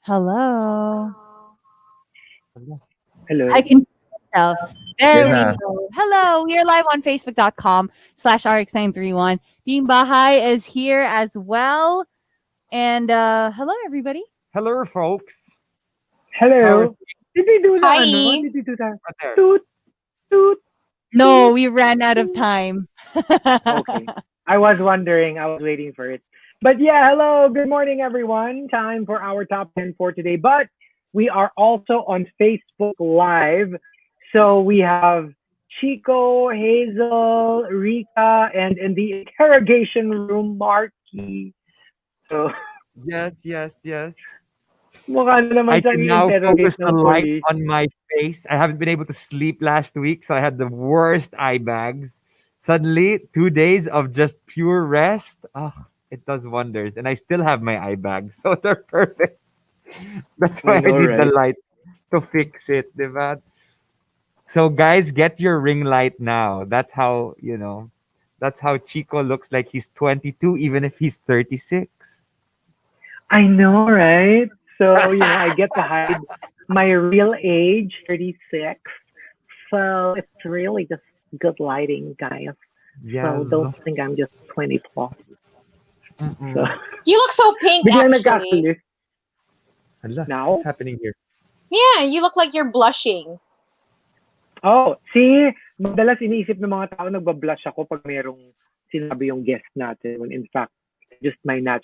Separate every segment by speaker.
Speaker 1: Hello. I
Speaker 2: Hello.
Speaker 1: can hear myself.
Speaker 3: Yan
Speaker 1: There we
Speaker 3: na.
Speaker 1: go. Hello. We are live on Facebook.com/RX931. Team Bahay is here as well. And hello, everybody.
Speaker 3: Hello, folks. How are
Speaker 2: Hello. Did we do the ano?
Speaker 4: Hi.
Speaker 2: Did we do the
Speaker 3: you there?
Speaker 2: toot, toot,
Speaker 1: No,
Speaker 2: toot,
Speaker 1: we ran out of
Speaker 2: toot?
Speaker 1: time.
Speaker 2: Okay. I was wondering. I was waiting for it. But yeah, hello. Good morning, everyone. Time for our top 10 for today. But we are also on Facebook Live. So we have Chico, Hazel, Rica, and in the interrogation room, Markki. So
Speaker 3: Yes.
Speaker 2: mukha na naman
Speaker 3: I
Speaker 2: siyang
Speaker 3: can now
Speaker 2: i-interrogate
Speaker 3: focus the
Speaker 2: ng
Speaker 3: light
Speaker 2: police.
Speaker 3: on my face. I haven't been able to sleep last week, so I had the worst eye bags. Suddenly, 2 days of just pure rest. Oh, it does wonders. And I still have my eye bags, so they're perfect. That's
Speaker 2: I
Speaker 3: why I
Speaker 2: know,
Speaker 3: need the
Speaker 2: right?
Speaker 3: light to fix it, diba? So guys, get your ring light now. That's how Chico looks like he's 22, even if he's 36.
Speaker 2: I know, right? So, I get to hide my real age, 36. So it's really just good lighting, guys. So
Speaker 3: Yes.
Speaker 2: don't think I'm just 20 plus. So,
Speaker 3: Mm-mm.
Speaker 4: You look so pink,
Speaker 2: biglang
Speaker 4: actually.
Speaker 2: nagka-actually.
Speaker 3: Hala, what's
Speaker 2: Now?
Speaker 3: happening here?
Speaker 4: Yeah, you look like you're blushing.
Speaker 2: Oh, see, madalas iniisip ng mga tao nagbablush ako pag merong sinabi yung guest natin. When in fact, it's just my lip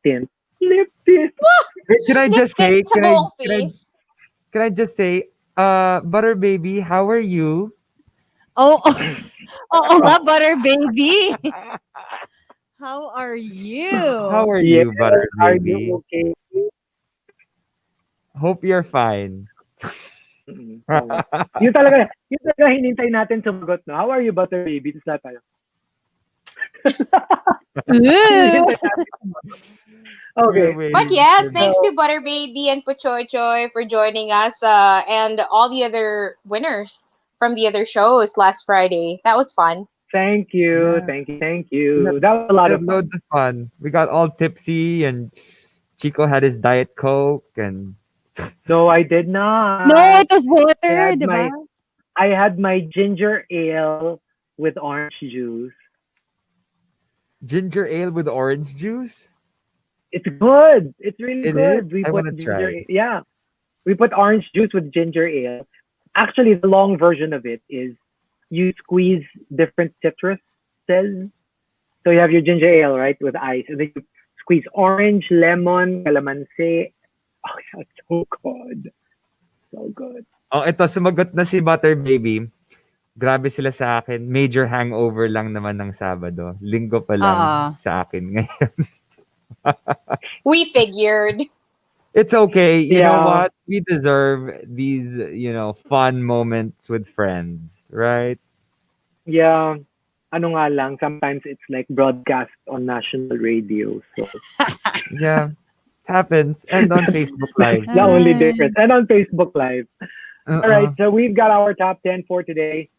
Speaker 2: tint. Lip tint!
Speaker 3: Wait, can I just
Speaker 4: Lipstick
Speaker 3: say?
Speaker 4: sa buong face.
Speaker 3: Can I just say? Butter baby, how are you?
Speaker 1: Oh, oh,
Speaker 2: Oh,
Speaker 1: butter baby. How are you?
Speaker 3: How are
Speaker 2: yes,
Speaker 3: you, butter
Speaker 2: are
Speaker 3: baby?
Speaker 2: you okay?
Speaker 3: Hope you're fine.
Speaker 2: Oo nga. Yun talaga hinintay natin sumagot, no? How are you, butter baby? Tapos lahat tayo.
Speaker 1: Ooh.
Speaker 2: Hinintay natin sumagot.
Speaker 3: We're
Speaker 2: Okay.
Speaker 4: But
Speaker 3: waiting
Speaker 4: yes,
Speaker 3: for
Speaker 4: thanks to Butter Baby and Puchoy Choy for joining us, and all the other winners from the other shows last Friday. That was fun.
Speaker 2: Thank you.
Speaker 3: yeah.
Speaker 2: Thank you. Thank
Speaker 3: We had,
Speaker 2: you. That was a lot
Speaker 3: we
Speaker 2: of
Speaker 3: had
Speaker 2: fun.
Speaker 3: loads of fun. We got all tipsy, and Chico had his diet coke, and
Speaker 2: No, I did
Speaker 1: No,
Speaker 2: not.
Speaker 1: it was
Speaker 2: I
Speaker 1: water,
Speaker 2: had
Speaker 1: diba?
Speaker 2: my ginger ale with orange juice.
Speaker 3: ginger ale with orange juice.
Speaker 2: It's good. It's really
Speaker 3: It is.
Speaker 2: good. We
Speaker 3: I
Speaker 2: put
Speaker 3: want to
Speaker 2: ginger
Speaker 3: try.
Speaker 2: yeah. We put orange juice with ginger ale. Actually, the long version of it is you squeeze different citruses. So you have your ginger ale, right, with ice, and then you squeeze orange, lemon, calamansi. Oh, that's so good. So good.
Speaker 3: Oh, ito sumagot na si Butter Baby. Grabe sila sa akin. Major hangover lang naman ng Sabado. Linggo pa lang
Speaker 1: Uh-uh.
Speaker 3: sa akin ngayon.
Speaker 4: We figured.
Speaker 3: It's okay. You know
Speaker 2: Yeah.
Speaker 3: what? We deserve these, fun moments with friends, right?
Speaker 2: Yeah. Ano nga lang, sometimes it's like broadcast on national radio. So
Speaker 3: Yeah. Happens. And on Facebook
Speaker 2: that's
Speaker 3: Live
Speaker 2: the
Speaker 3: too.
Speaker 2: only
Speaker 1: Hi.
Speaker 2: difference. And on Facebook Live. All right,
Speaker 3: Uh-uh.
Speaker 2: so we've got our top 10 for today.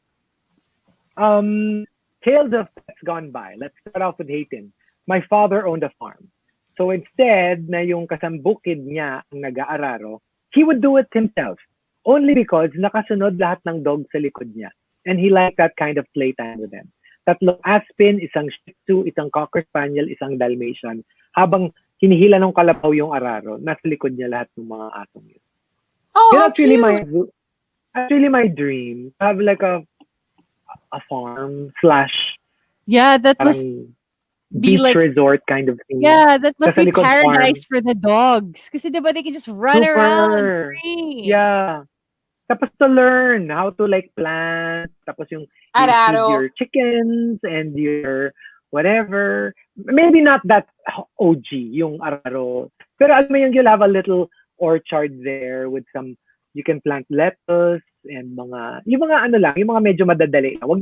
Speaker 2: Tales of pets gone by. Let's start off with Hayden. My father owned a farm. So instead na yung kasambukid niya ang nag-aararo, he would do it himself. Only because nakasunod lahat ng dogs sa likod niya. And he liked that kind of playtime with them. Tatlong aspin, isang shih tzu, isang cocker spaniel, isang dalmatian. Habang hinihila ng kalabaw yung araro, nasa likod niya lahat ng mga asong yun.
Speaker 4: Oh,
Speaker 2: Yun
Speaker 4: how cute.
Speaker 2: actually my dream. To have like a farm slash
Speaker 1: Yeah, that must
Speaker 2: parang
Speaker 1: be
Speaker 2: beach
Speaker 1: like
Speaker 2: resort kind of thing.
Speaker 1: that must
Speaker 2: Sa
Speaker 1: be
Speaker 2: likod farm.
Speaker 1: paradise for the dogs. Kasi diba they can just run around
Speaker 2: Super.
Speaker 1: free.
Speaker 2: Yeah. Tapos to learn how to like plant. Tapos you feed
Speaker 4: Araro.
Speaker 2: your chickens and your whatever. Maybe not that OG, yung araro. Pero alam mo you'll have a little orchard there with some, you can plant lettuce and yung mga ano lang, yung mga medyo madadali. Wag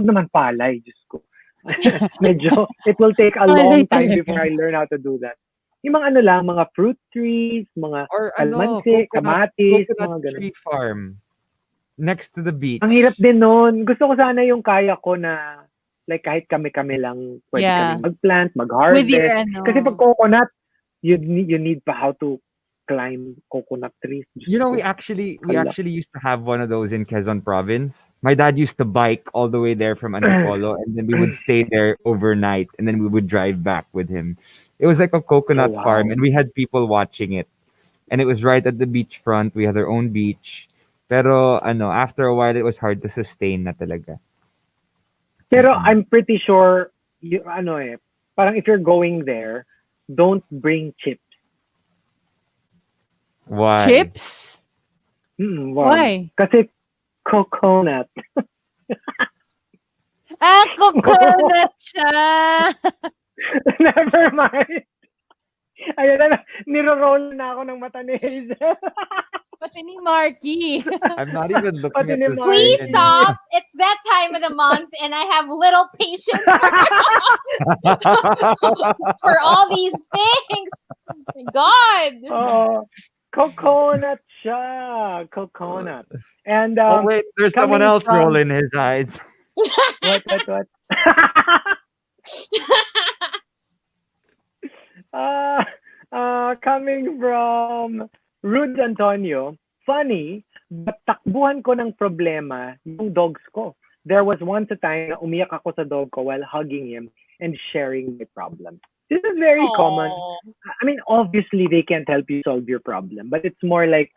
Speaker 2: naman palay, Diyos ko. Medyo, it will take a long time before I learn how to do that. Yung mga ano lang, mga fruit trees, mga
Speaker 3: Or
Speaker 2: kalmansi, kamatis, mga
Speaker 3: coconut
Speaker 2: ganun.
Speaker 3: tree farm next to the beach.
Speaker 2: Ang hirap din nun. Gusto ko sana yung kaya ko na like kahit kami-kami lang pwede
Speaker 1: Yeah.
Speaker 2: kami mag-plant,
Speaker 1: With
Speaker 2: mag-harvest.
Speaker 1: your ano.
Speaker 2: Kasi pag coconut, you need pa how to climb coconut trees. Diyos
Speaker 3: You know, we
Speaker 2: ko,
Speaker 3: actually we
Speaker 2: kalak.
Speaker 3: actually used to have one of those in Quezon province. My dad used to bike all the way there from Antipolo, and then we would stay there overnight, and then we would drive back with him. It was like a
Speaker 2: Oh
Speaker 3: coconut farm,
Speaker 2: wow.
Speaker 3: and we had people watching it. And it was right at the beachfront. We had our own beach. Pero ano, after a while, it was hard to sustain na talaga.
Speaker 2: Pero
Speaker 3: Mm-mm.
Speaker 2: I'm pretty sure parang if you're going there, don't bring chips.
Speaker 3: Why?
Speaker 1: Chips?
Speaker 2: Wag.
Speaker 1: Why?
Speaker 2: Kasi coconut.
Speaker 1: Ah, coconut siya!
Speaker 2: Never mind. Ayun na, niro-roll na ako ng mata ni Hazel.
Speaker 1: Pati ni Markki.
Speaker 3: I'm not even looking
Speaker 2: Pati
Speaker 3: at
Speaker 2: ni
Speaker 3: the
Speaker 4: Please
Speaker 3: screen
Speaker 2: Markki.
Speaker 4: stop.
Speaker 3: anymore.
Speaker 4: It's that time of the month, and I have little patience for all these things. My God.
Speaker 2: Oo. Coconut siya. Coconut. And
Speaker 3: Oh wait, there's someone
Speaker 2: coming
Speaker 3: else
Speaker 2: from
Speaker 3: rolling his eyes.
Speaker 2: what? uh, coming from Rude Antonio, funny, but takbuhan ko ng problema yung dogs ko. There was once a time na umiyak ako sa dog ko while hugging him and sharing my problem. This is very common.
Speaker 4: Oh.
Speaker 2: I mean, obviously they can't help you solve your problem, but it's more like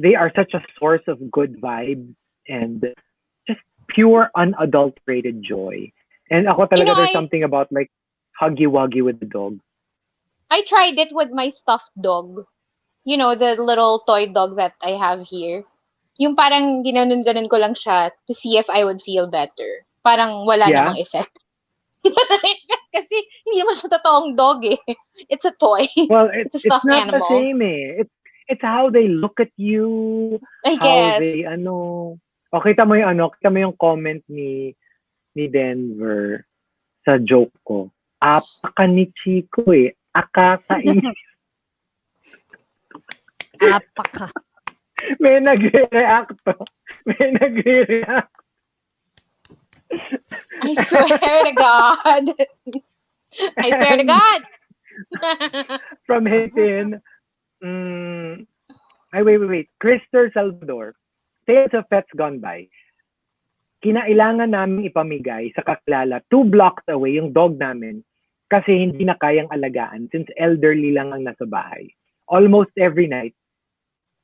Speaker 2: they are such a source of good vibes and just pure unadulterated joy. And ako
Speaker 4: You know,
Speaker 2: talaga, there's
Speaker 4: I
Speaker 2: something about like huggy-wuggy with the dog.
Speaker 4: I tried it with my stuffed dog. You know, the little toy dog that I have here. Yung parang ginanon-ganon ko lang siya to see if I would feel better. Parang wala
Speaker 2: Yeah.
Speaker 4: namang effect. Wala namang effect kasi hindi naman siya totoong dog eh. It's a toy.
Speaker 2: Well,
Speaker 4: It's a
Speaker 2: it's
Speaker 4: stuffed
Speaker 2: not the
Speaker 4: animal.
Speaker 2: same eh. It's how they look at you,
Speaker 4: I
Speaker 2: how
Speaker 4: guess.
Speaker 2: they O kita mo yung comment ni Denver sa joke ko. Apaka ni Chico eh. Akakain.
Speaker 1: Apaka.
Speaker 2: May nagre-react to. May nagre-react.
Speaker 4: I swear to God. I swear to God.
Speaker 2: From Hayden. Wait. Krister Salvador. Tales of Pets Gone By. Kinailangan namin ipamigay sa kakilala 2 blocks away yung dog namin kasi hindi na kayang alagaan since elderly lang ang nasa bahay. Almost every night,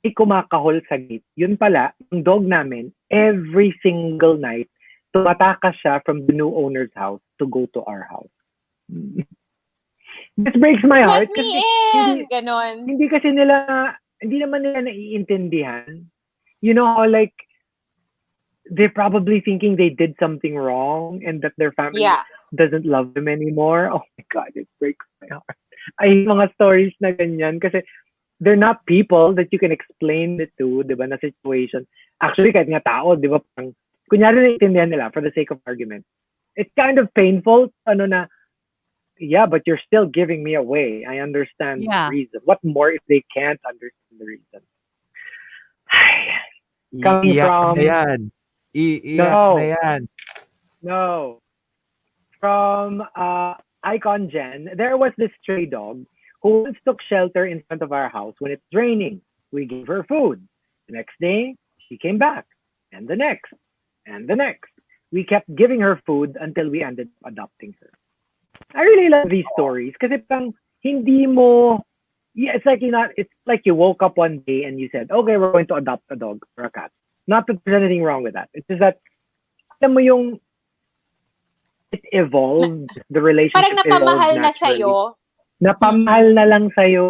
Speaker 2: may kumakahol sa gate. Yun pala, yung dog namin, every single night, tumatakas siya from the new owner's house to go to our house. This breaks my heart
Speaker 4: Let me
Speaker 2: kasi
Speaker 4: in! Ganon.
Speaker 2: hindi naman nila naiintindihan. You know how like, they're probably thinking they did something wrong and that their family
Speaker 4: Yeah.
Speaker 2: doesn't love them anymore. Oh my God, it breaks my heart. I hate mga stories na ganyan kasi they're not people that you can explain it to, di ba, na situation. Actually, kahit nga tao, di ba, parang, kunyari naiintindihan nila for the sake of argument. It's kind of painful, yeah, but you're still giving me away. I understand
Speaker 1: Yeah.
Speaker 2: the reason. What more if they can't understand the reason? Coming
Speaker 3: Iiyak
Speaker 2: from
Speaker 3: na yan. Iiyak
Speaker 2: No.
Speaker 3: na yan.
Speaker 2: No. From Icon Jen, there was this stray dog who once took shelter in front of our house when it's raining. We gave her food. The next day, she came back. And the next. And the next. We kept giving her food until we ended up adopting her. I really love these stories kasi parang hindi mo it's like you woke up one day and you said, okay, we're going to adopt a dog or a cat. Not that there's anything wrong with that. It's just that alam mo yung it evolved, the relationship
Speaker 4: Parang napamahal
Speaker 2: evolved
Speaker 4: na
Speaker 2: naturally.
Speaker 4: sa'yo.
Speaker 2: Napamahal na lang sa'yo.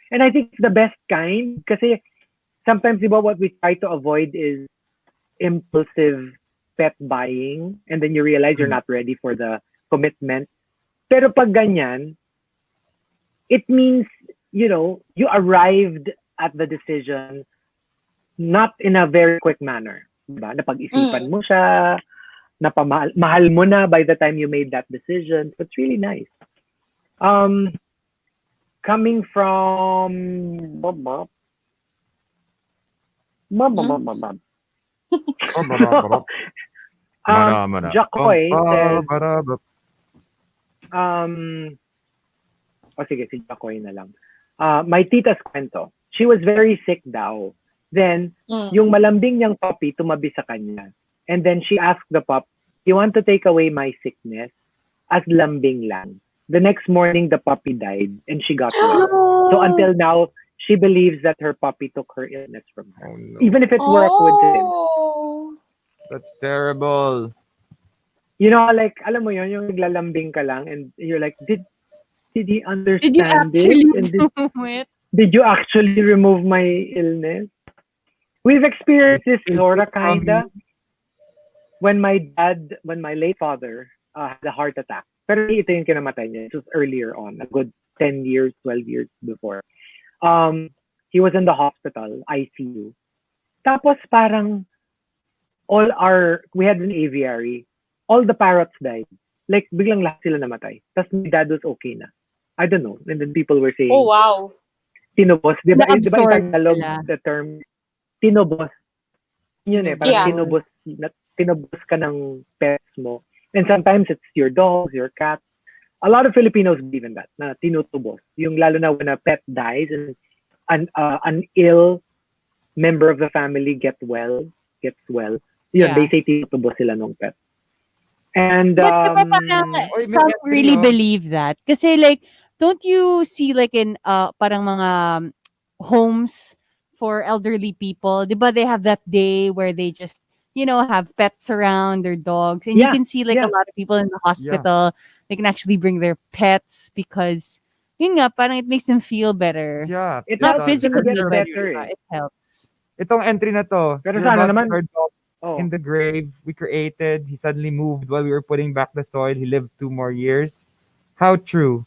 Speaker 2: And I think it's the best kind kasi sometimes diba, what we try to avoid is impulsive pet buying and then you realize you're not ready for the commitment. Pero pag ganyan, it means, you arrived at the decision not in a very quick manner. Diba? Napag-isipan mo siya, mahal mo na by the time you made that decision. So it's really nice. Coming from Jacoy says, sige, si Jacoy na lang. my tita's kwento. She was very sick daw. Then, yung malambing niyang puppy tumabi sa kanya. And then she asked the pup, "You want to take away my sickness?" As lambing lang. The next morning, the puppy died and she got well. So until now, she believes that her puppy took her illness from her.
Speaker 3: Oh no.
Speaker 2: Even if it were a coincidence.
Speaker 4: Oh.
Speaker 3: That's terrible.
Speaker 2: You know, like, alam mo yun, yung naglalambing ka lang and you're like, did he understand
Speaker 1: Did you actually
Speaker 2: it? And
Speaker 1: do it?
Speaker 2: did you actually remove my illness? We've experienced this, Laura, kinda. When my late father had a heart attack. Pero ito yung kinamatay niya. It was earlier on, a good 10 years, 12 years before. He was in the hospital, ICU. Tapos parang we had an aviary. All the parrots died. Like, biglang lahat sila namatay. Tapos my dad was okay na. I don't know. And then people were saying,
Speaker 4: Oh, wow.
Speaker 2: tinubos. Di ba in
Speaker 1: Na-absorb
Speaker 2: Tagalog,
Speaker 1: sila.
Speaker 2: the term, tinubos. Yun eh, parang
Speaker 4: Yeah.
Speaker 2: tinubos ka ng pets mo. And sometimes it's your dogs, your cats. A lot of Filipinos believe in that, na tinutubos. Yung lalo na when a pet dies and an ill member of the family gets well, yun,
Speaker 1: Yeah.
Speaker 2: they say tinutubos sila ng pet. And,
Speaker 1: But diba parang
Speaker 3: Oy, may
Speaker 1: some
Speaker 3: entry,
Speaker 1: really
Speaker 3: oh.
Speaker 1: believe that. Kasi like, don't you see like in parang mga homes for elderly people, diba they have that day where they just, have pets around, their dogs. And you
Speaker 2: Yeah,
Speaker 1: can see like
Speaker 2: yeah.
Speaker 1: a lot of people in the hospital, they can actually bring their pets because, yun nga, parang it makes them feel better.
Speaker 3: Yeah.
Speaker 2: It
Speaker 1: Not
Speaker 2: helps them
Speaker 1: physically,
Speaker 2: get
Speaker 1: but
Speaker 2: better eh.
Speaker 1: it helps.
Speaker 3: Itong entry na to.
Speaker 2: Pero
Speaker 3: We're
Speaker 2: sana
Speaker 3: about to
Speaker 2: naman,
Speaker 3: put our dog
Speaker 2: oh,
Speaker 3: in the grave. We created. He suddenly moved while we were putting back the soil. He lived 2 more years. How true.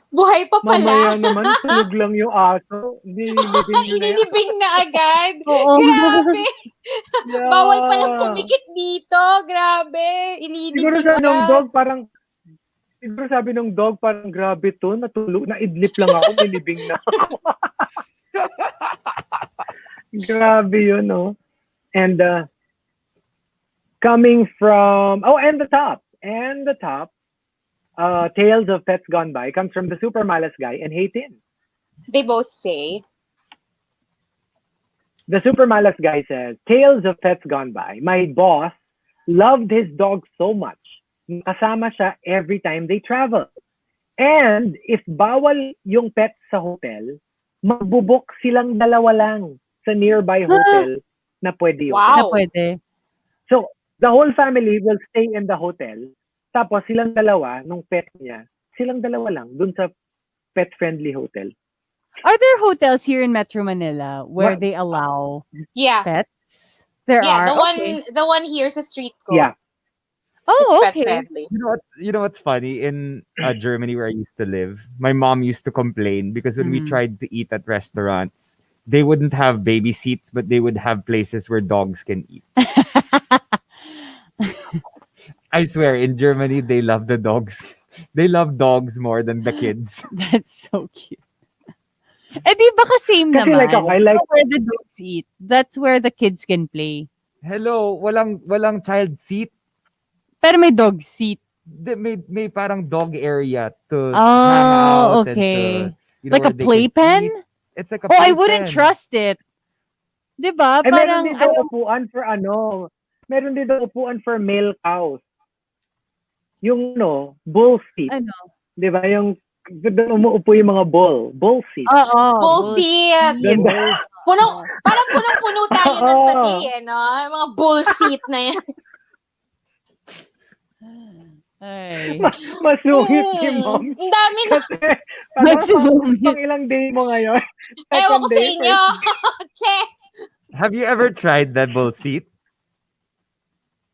Speaker 4: Buhay pa
Speaker 2: mamaya
Speaker 4: pala.
Speaker 2: naman, tulog lang yung aso. Nililibing nyo na yan.
Speaker 4: Inilibing na agad.
Speaker 1: Oo.
Speaker 4: Grabe.
Speaker 2: Yeah.
Speaker 4: Bawal palang pumikit dito. Grabe.
Speaker 2: Siguro
Speaker 4: Inilibing
Speaker 2: sabi ng
Speaker 4: na.
Speaker 2: dog, parang grabe to, natulog, naidlip lang ako, nilibing na ako. Grabe yun, no? And coming from, and the top, Tales of Pets Gone By comes from the Super Malas guy and Hatin.
Speaker 4: They both say.
Speaker 2: The Super Malas guy says, Tales of Pets Gone By. My boss loved his dog so much. Kasama siya every time they travel. And if bawal yung pet sa hotel, magbubok silang dalawa lang sa nearby hotel na pwede yung
Speaker 4: Wow.
Speaker 1: Na pwede.
Speaker 2: So, the whole family will stay in the hotel. Tapos silang dalawa, nung pet niya, silang dalawa lang dun sa pet-friendly hotel.
Speaker 1: Are there hotels here in Metro Manila where
Speaker 2: What?
Speaker 1: they allow
Speaker 4: Yeah.
Speaker 1: pets? There
Speaker 4: Yeah,
Speaker 1: are. Okay.
Speaker 4: the one here sa street ko.
Speaker 2: Yeah.
Speaker 1: Oh,
Speaker 4: It's pet
Speaker 1: okay.
Speaker 4: friendly.
Speaker 3: You know what's funny in Germany where I used to live. My mom used to complain because when we
Speaker 1: Mhm.
Speaker 3: tried to eat at restaurants, they wouldn't have baby seats, but they would have places where dogs can eat. I swear, in Germany, they love the dogs. They love dogs more than the kids.
Speaker 1: That's so cute. Eh di baka same
Speaker 2: Kasi
Speaker 1: naman.
Speaker 2: like ako, I like,
Speaker 1: Where the dogs eat. That's where the kids can play.
Speaker 3: Hello, walang child seat.
Speaker 1: Pero may dog seat.
Speaker 3: May parang dog area to hang
Speaker 1: Oh,
Speaker 3: out and
Speaker 1: okay.
Speaker 3: to,
Speaker 1: Like
Speaker 3: where
Speaker 1: a
Speaker 3: they can
Speaker 1: playpen?
Speaker 3: eat. It's like a
Speaker 1: Oh, I wouldn't
Speaker 3: playpen.
Speaker 1: trust it. Diba?
Speaker 2: meron
Speaker 1: Parang,
Speaker 2: din daw upuan for meron din daw upuan for male cows. Yung bull seat.
Speaker 1: ano?
Speaker 2: Di ba? Yung doon umuupo yung mga bull seat.
Speaker 1: Oo.
Speaker 4: Bullshit.
Speaker 2: Ganda.
Speaker 4: Parang punong-puno tayo ng
Speaker 2: Oo.
Speaker 4: today, no? Yung mga bullshit na yan.
Speaker 1: Ay.
Speaker 2: Masungit si mom.
Speaker 4: Ang dami na.
Speaker 2: Kasi,
Speaker 1: Masungit.
Speaker 2: pang ilang day mo ngayon?
Speaker 4: Ewan ko
Speaker 2: Second
Speaker 4: sa
Speaker 2: day,
Speaker 4: inyo.
Speaker 2: first day?
Speaker 4: Che.
Speaker 3: Have you ever tried that bull seat?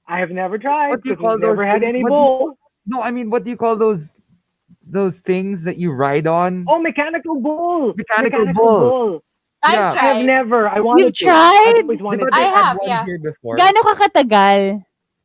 Speaker 2: I have never tried
Speaker 3: What do you
Speaker 2: because
Speaker 3: call
Speaker 2: we've never
Speaker 3: those
Speaker 2: had
Speaker 3: things?
Speaker 2: any
Speaker 3: What do you-
Speaker 2: bull.
Speaker 3: No, I mean, what do you call those things that you ride on?
Speaker 2: Oh, mechanical bull.
Speaker 3: Mechanical bull.
Speaker 4: I've
Speaker 3: Yeah.
Speaker 2: I have
Speaker 4: tried.
Speaker 2: never. I wanted
Speaker 1: You've
Speaker 2: to.
Speaker 1: tried?
Speaker 2: I always
Speaker 3: Di
Speaker 2: wanted
Speaker 3: ba
Speaker 2: to.
Speaker 3: they
Speaker 4: I
Speaker 3: had
Speaker 4: have,
Speaker 3: one
Speaker 4: yeah.
Speaker 3: here before?
Speaker 1: Gaano ka katagal?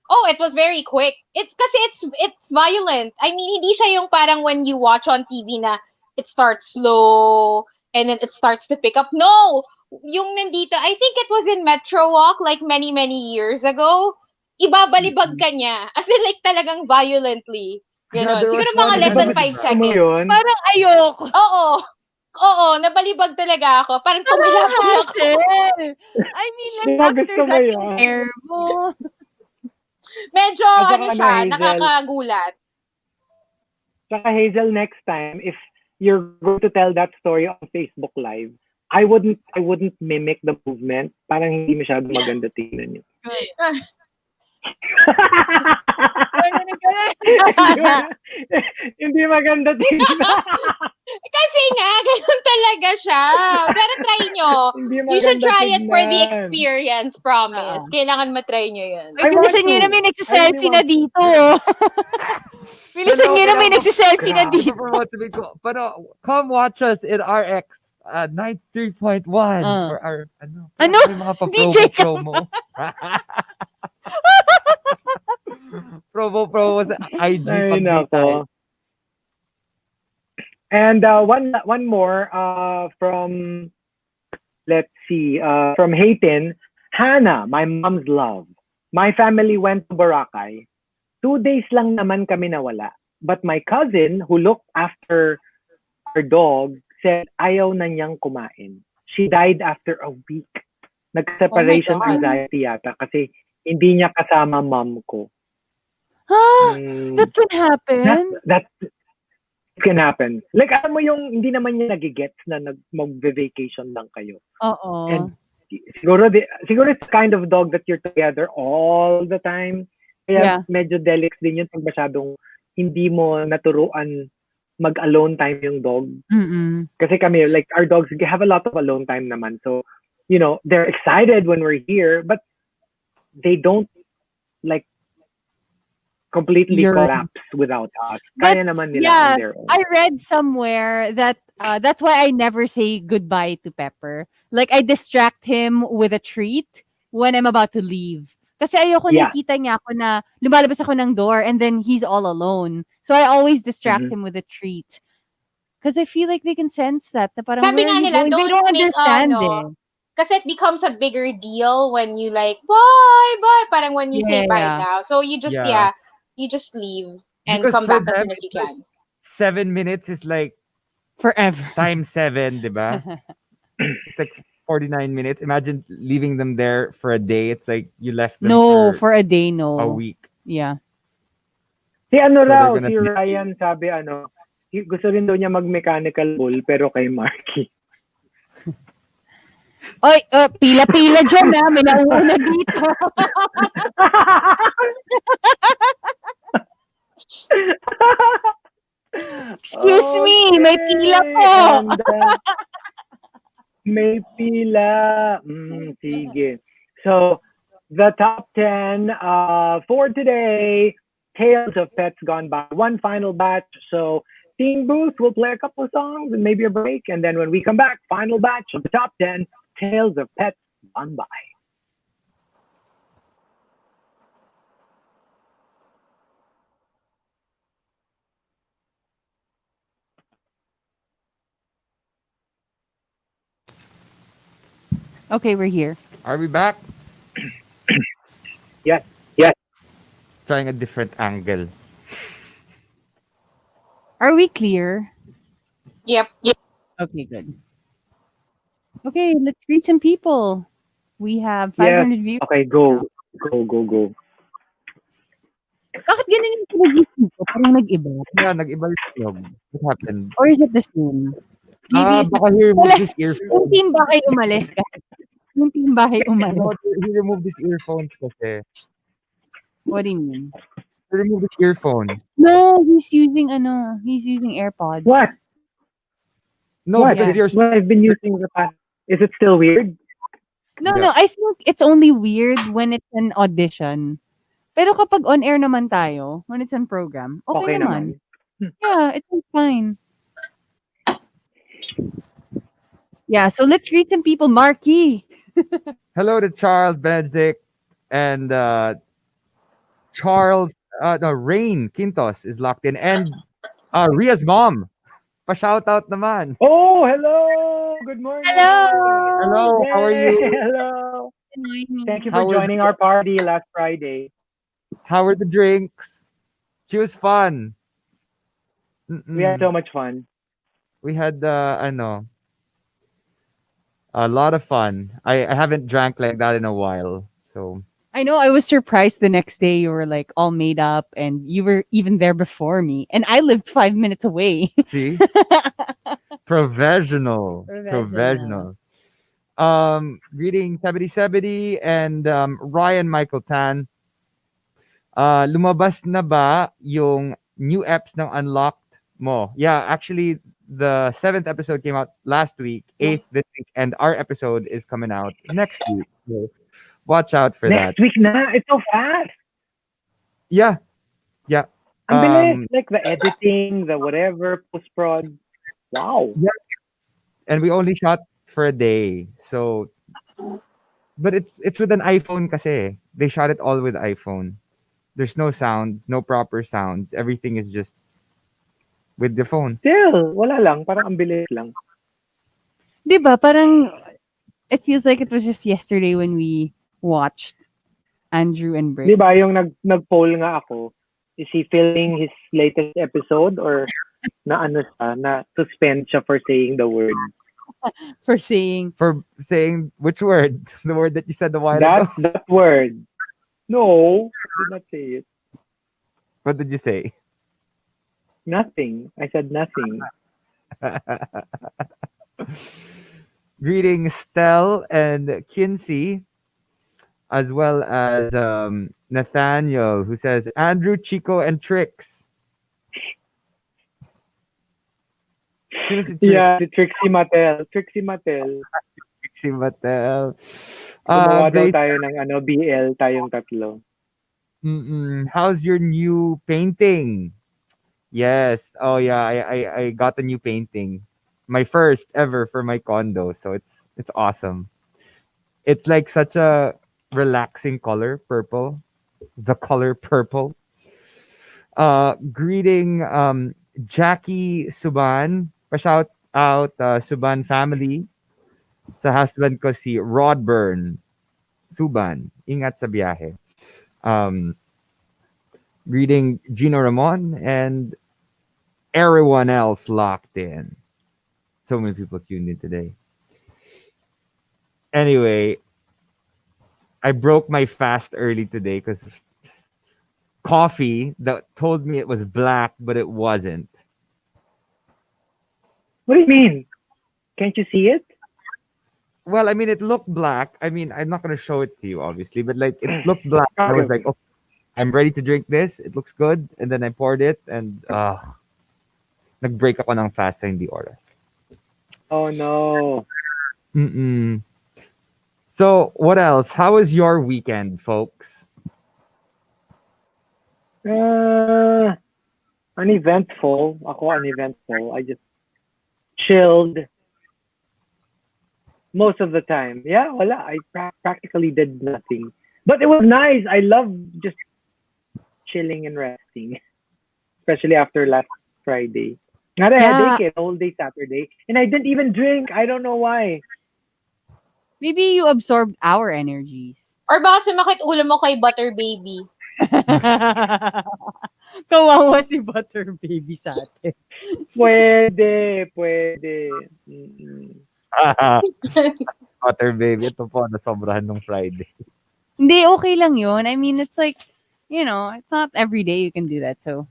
Speaker 4: Oh, it was very quick. It's kasi it's violent. I mean, hindi siya yung parang when you watch on TV na it starts slow and then it starts to pick up. No! Yung nandito, I think it was in Metro Walk like many years ago. Ibabalibag ka niya. As in like talagang violently.
Speaker 3: Yeah,
Speaker 4: Ganon.
Speaker 3: there was
Speaker 4: Siguro mga
Speaker 3: one
Speaker 4: less than
Speaker 3: ganun, di
Speaker 4: 5
Speaker 3: ba?
Speaker 2: Gusto mo
Speaker 4: seconds.
Speaker 2: yun?
Speaker 1: Parang ayoko.
Speaker 4: Oo. Oo, nabalibag talaga ako. Parang
Speaker 1: Parang
Speaker 4: tumilapon ako.
Speaker 1: hassle. I mean,
Speaker 2: Di
Speaker 1: like,
Speaker 2: ba
Speaker 1: after
Speaker 2: gusto mo
Speaker 1: that, yung
Speaker 2: yun?
Speaker 1: hair mo.
Speaker 4: Medyo,
Speaker 2: At saka
Speaker 4: ano
Speaker 2: ano,
Speaker 4: siya,
Speaker 2: Hazel,
Speaker 4: nakakagulat.
Speaker 2: saka Hazel, next time, if you're going to tell that story on Facebook Live, I wouldn't mimic the movement. Parang hindi masyado maganda tingnan yun.
Speaker 1: Ganun, ganun.
Speaker 2: hindi, hindi maganda tingnan.
Speaker 4: Kasi nga, ganun talaga siya. Pero try nyo.
Speaker 2: hindi
Speaker 4: You should
Speaker 2: maganda
Speaker 4: try it for the
Speaker 2: tignan.
Speaker 4: experience, promise. Kailangan matry nyo yun.
Speaker 1: Ay,
Speaker 2: I want
Speaker 1: bilisan nyo
Speaker 2: to.
Speaker 1: na may
Speaker 2: I really
Speaker 1: nagsiselfie na
Speaker 2: want to.
Speaker 1: dito. Bilisan
Speaker 3: Hello,
Speaker 1: nyo na may nagsiselfie na dito.
Speaker 3: Promote me ko. Pero come watch us in RX 93.1 for our
Speaker 1: Ano?
Speaker 3: may mga
Speaker 1: DJ ka
Speaker 3: promo. promo sa IG
Speaker 2: Ay,
Speaker 3: pag may time.
Speaker 2: nako. And one more from, let's see, from Hayden. Hannah, my mom's love. My family went to Boracay. 2 days lang naman kami nawala. But my cousin, who looked after our dog, said ayaw na niyang kumain. She died after a week. Nag-separation
Speaker 4: God.
Speaker 2: anxiety yata kasi hindi niya kasama mom ko.
Speaker 1: Huh?
Speaker 2: Mm,
Speaker 1: That can happen?
Speaker 2: that can happen. Like, alam mo yung hindi naman niya nagigets na mag-vacation lang kayo.
Speaker 1: Oo.
Speaker 2: And siguro it's the kind of dog that you're together all the time. Kaya
Speaker 1: Yeah.
Speaker 2: medyo delicate din yun pag masyadong hindi mo naturuan mag-alone time yung dog.
Speaker 1: Mm-mm.
Speaker 2: Kasi kami, like, our dogs have a lot of alone time naman. So, you know, they're excited when we're here, but they don't, like, completely
Speaker 1: You're right.
Speaker 2: collapse without us.
Speaker 1: But,
Speaker 2: Kaya naman nila
Speaker 1: yeah,
Speaker 2: on their own.
Speaker 1: I read somewhere that that's why I never say goodbye to Pepper. Like, I distract him with a treat when I'm about to leave. Kasi ayoko
Speaker 2: Yeah.
Speaker 1: nakikita niya ako na lumalabas ako ng door and then he's all alone. So I always distract him with a treat. Because I feel like they can sense that. Na parang,
Speaker 4: Sabi
Speaker 1: where
Speaker 4: nga
Speaker 1: are you
Speaker 4: nila,
Speaker 1: going? They
Speaker 4: don't
Speaker 1: don't
Speaker 4: make,
Speaker 1: understand eh.
Speaker 4: kasi it becomes a bigger deal when you like, bye. Parang when you say bye
Speaker 1: Yeah.
Speaker 4: now. So you just,
Speaker 3: Yeah.
Speaker 4: you just leave and
Speaker 3: Because
Speaker 4: come
Speaker 3: for
Speaker 4: back as
Speaker 3: them,
Speaker 4: soon as you
Speaker 3: it's like
Speaker 4: can.
Speaker 3: 7 minutes is like
Speaker 1: Forever.
Speaker 3: times 7, di ba? It's like 49 minutes. Imagine leaving them there for a day. It's like you left them
Speaker 1: No,
Speaker 3: for
Speaker 1: for a day, no.
Speaker 3: a week.
Speaker 1: Yeah.
Speaker 2: Si ano
Speaker 3: So
Speaker 2: raw,
Speaker 3: they're gonna
Speaker 2: si Ryan sabi gusto rin daw niya mag-mechanical bull pero kay Markki.
Speaker 1: Oy, pila-pila dyan ha. May nauuna dito. Excuse me, may pila po.
Speaker 2: And, may pila. Sige. So, the top 10 for today, Tales of Pets Gone By. One final batch. So, Team Booth will play a couple of songs and maybe a break. And then when we come back, final batch of the top 10, Tales of Pets Gone By.
Speaker 1: Okay, we're here.
Speaker 3: Are we back?
Speaker 2: Yes.
Speaker 3: Trying a different angle.
Speaker 1: Are we clear?
Speaker 4: Yep.
Speaker 1: Okay, good. Okay, let's greet some people. We have
Speaker 2: Yes.
Speaker 1: 500 views.
Speaker 2: Okay, go.
Speaker 1: Bakit ganun yung pinagising ko? Parang nag-iba.
Speaker 3: Yeah, nag-iba yung tunog. What happened?
Speaker 1: Or is it the same? Maybe it's
Speaker 3: Baka he removed his
Speaker 1: yung
Speaker 3: earphones.
Speaker 1: team bahay umalis ka. Yung team bahay umalis.
Speaker 3: No, he removed his earphones kasi.
Speaker 1: What do you mean?
Speaker 3: He removed his earphone.
Speaker 1: No, he's using AirPods.
Speaker 2: What?
Speaker 3: No,
Speaker 2: What?
Speaker 3: because you're
Speaker 2: What I've been using the past. Is it still weird?
Speaker 1: No,
Speaker 3: Yeah.
Speaker 1: I think it's only weird when it's an audition. Pero kapag on air naman tayo, when it's on program, okay naman. Yeah, it's fine. Yeah, so let's greet some people. Markki.
Speaker 3: hello to Charles Benedict and Rain Quintos is locked in and Ria's mom. Pa-shout out naman.
Speaker 2: Oh, hello. Good morning.
Speaker 3: Hello, how are you?
Speaker 2: Hello. Thank you
Speaker 3: How
Speaker 2: for
Speaker 3: was-
Speaker 2: joining our party last Friday.
Speaker 3: How were the drinks? She was fun.
Speaker 2: We had
Speaker 3: Mm-mm.
Speaker 2: so much fun.
Speaker 3: We had a lot of fun. I haven't drank like that in a while. So
Speaker 1: I know I was surprised the next day you were like all made up and you were even there before me. And I lived 5 minutes away.
Speaker 3: see, professional,
Speaker 1: Professional.
Speaker 3: professional. Greeting 7070 and Ryan Michael Tan. Lumabas na ba yung new apps ng Unlocked mo? Yeah, actually, the seventh episode came out last week, eighth this week, and our episode is coming out next week. So watch out for
Speaker 2: Next
Speaker 3: that.
Speaker 2: week na. It's so fast.
Speaker 3: Yeah, yeah.
Speaker 2: Ang bilis.
Speaker 3: Um,
Speaker 2: Like the editing, the whatever, post-prod. Wow.
Speaker 3: yeah, and we only shot for a day. So, but it's with an iPhone kasi. They shot it all with iPhone. There's no sounds, no proper sounds. Everything is just with the phone.
Speaker 2: Still, wala lang. Parang ang bilis lang.
Speaker 1: 'Di ba? Parang it feels like it was just yesterday when we watched Andrew and
Speaker 2: Di ba, yung
Speaker 1: Brits
Speaker 2: nag-poll nga ako, is he filming his latest episode or na ano siya, na suspend siya for saying the word?
Speaker 1: for saying
Speaker 3: For saying which word? The word that you said a while ago.
Speaker 2: That's that word. No, did not say it.
Speaker 3: What did you say?
Speaker 2: Nothing. I said nothing.
Speaker 3: Greetings, Stel and Kinsey, as well as Nathaniel, who says Andrew, Chico, and Trix. Sino si Trix?
Speaker 2: Yeah, si Trixie Mattel. Trixie Mattel.
Speaker 3: Trixie Mattel.
Speaker 2: Gumawa daw
Speaker 3: Great.
Speaker 2: tayo ng BL, tayong tatlo.
Speaker 3: How's your new painting? Yes. Oh yeah, I got a new painting. My first ever for my condo, so it's awesome. It's like such a relaxing color, purple. The color purple. Greeting Jackie Suban. Pa-shout out Suban family. Sa husband ko si Rodburn Suban. Ingat sa biyahe. Um, Greeting Gino Ramon and everyone else locked in. So many people tuned in today. Anyway, I broke my fast early today because coffee that told me it was black, but it wasn't.
Speaker 2: What do you mean? Can't you see it?
Speaker 3: Well, I mean, it looked black. I mean, I'm not gonna show it to you, obviously, but like it looked black. I
Speaker 2: Okay,
Speaker 3: was like,
Speaker 2: okay.
Speaker 3: oh, I'm ready to drink this. It looks good, and then I poured it, and nag-break ako ng fast sa hindi oras.
Speaker 2: Oh no.
Speaker 3: Mm-mm. So, what else? How was your weekend, folks?
Speaker 2: Uneventful. Ako uneventful. I just chilled most of the time. Yeah, wala. I practically did nothing. But it was nice. I love just chilling and resting, especially after last Friday. Had a
Speaker 1: yeah,
Speaker 2: headache the whole day Saturday, and I didn't even drink. I don't know why.
Speaker 1: maybe you absorbed our energies.
Speaker 4: Or baka sumakit ulo mo kay Butter Baby.
Speaker 1: Kawawa si Butter Baby sa atin.
Speaker 2: Pwede.
Speaker 3: Butter baby, ito po, nasobrahan nung Friday.
Speaker 1: Hindi, okay lang yun. I mean, it's like, it's not every day you can do that. So,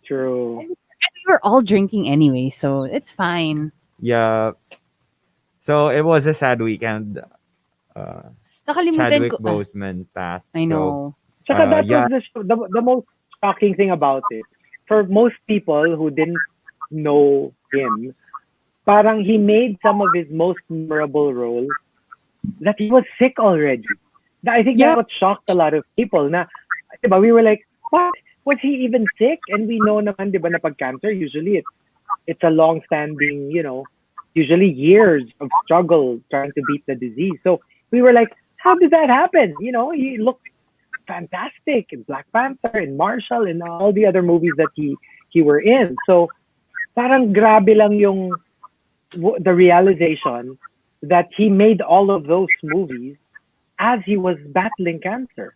Speaker 2: True.
Speaker 1: and we were all drinking anyway, so it's fine.
Speaker 3: Yeah. So, it was a sad weekend.
Speaker 1: Nakalimutan
Speaker 3: Chadwick
Speaker 1: ko.
Speaker 3: Boseman passed.
Speaker 1: I know.
Speaker 2: Tsaka that
Speaker 3: yeah.
Speaker 2: was the most shocking thing about it. For most people who didn't know him, parang he made some of his most memorable roles that he was sick already. I think
Speaker 1: Yeah.
Speaker 2: that what shocked a lot of people. Na, diba, we were like, what? Was he even sick? And we know naman, diba, na pag cancer, usually it's a long-standing, usually years of struggle trying to beat the disease. So we were like, how did that happen? He looked fantastic in Black Panther, in Marshall, and all the other movies that he were in. So parang grabe lang yung the realization that he made all of those movies as he was battling cancer.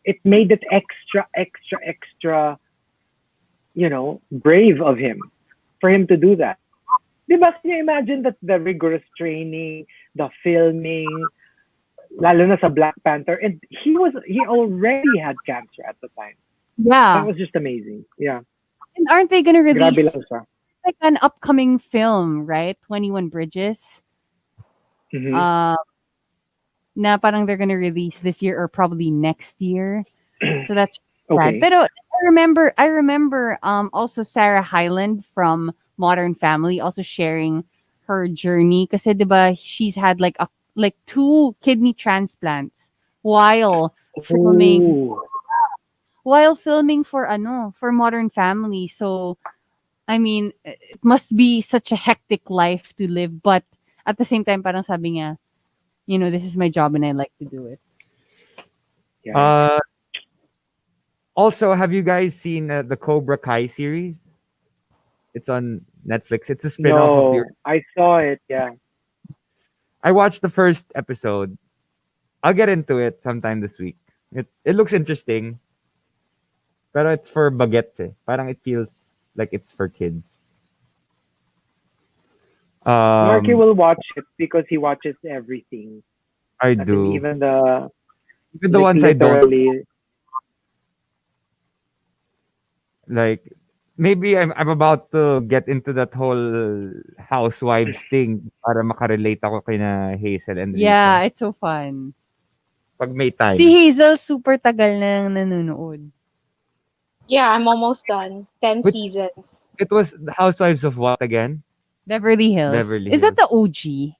Speaker 2: It made it extra brave of him for him to do that. Diba? Can you imagine that the rigorous training, the filming, lalo na sa Black Panther, and he already had cancer at the time. That
Speaker 1: Yeah.
Speaker 2: was just amazing. Yeah,
Speaker 1: And aren't they gonna
Speaker 2: grabe
Speaker 1: release
Speaker 2: lang siya.
Speaker 1: like an upcoming film, right? 21 Bridges.
Speaker 2: Mm-hmm.
Speaker 1: Uh na parang they're gonna release this year or probably next year. So that's sad.
Speaker 2: Okay.
Speaker 1: But I remember also Sarah Hyland from Modern Family also sharing her journey kasi 'di ba she's had like two kidney transplants while filming
Speaker 2: Oh,
Speaker 1: for for Modern Family. So I mean, it must be such a hectic life to live, but at the same time parang sabi niya, this is my job and I like to do it.
Speaker 2: yeah.
Speaker 3: Uh, Also, have you guys seen the Cobra Kai series? It's on Netflix. It's a spin-off of the.
Speaker 2: No, I saw it. Yeah.
Speaker 3: I watched the first episode. I'll get into it sometime this week. It looks interesting, pero it's for bagets eh. Parang it feels like it's for kids.
Speaker 2: Marky
Speaker 3: Um,
Speaker 2: will watch it because he watches everything.
Speaker 3: I
Speaker 2: As in,
Speaker 3: do.
Speaker 2: even the
Speaker 3: Even the
Speaker 2: like
Speaker 3: ones I don't
Speaker 2: literally.
Speaker 3: like. Maybe I'm about to get into that whole housewives thing para makarelate ako kay na Hazel and
Speaker 1: Yeah,
Speaker 3: Rica.
Speaker 1: it's so fun.
Speaker 3: Pag may
Speaker 1: Si
Speaker 3: time.
Speaker 1: Hazel super tagal nang nanonood.
Speaker 4: Yeah, I'm almost done. 10
Speaker 3: Which
Speaker 4: seasons.
Speaker 3: it was the Housewives of what again?
Speaker 1: Beverly Hills.
Speaker 3: Beverly
Speaker 1: Is that
Speaker 3: Hills.
Speaker 1: the OG?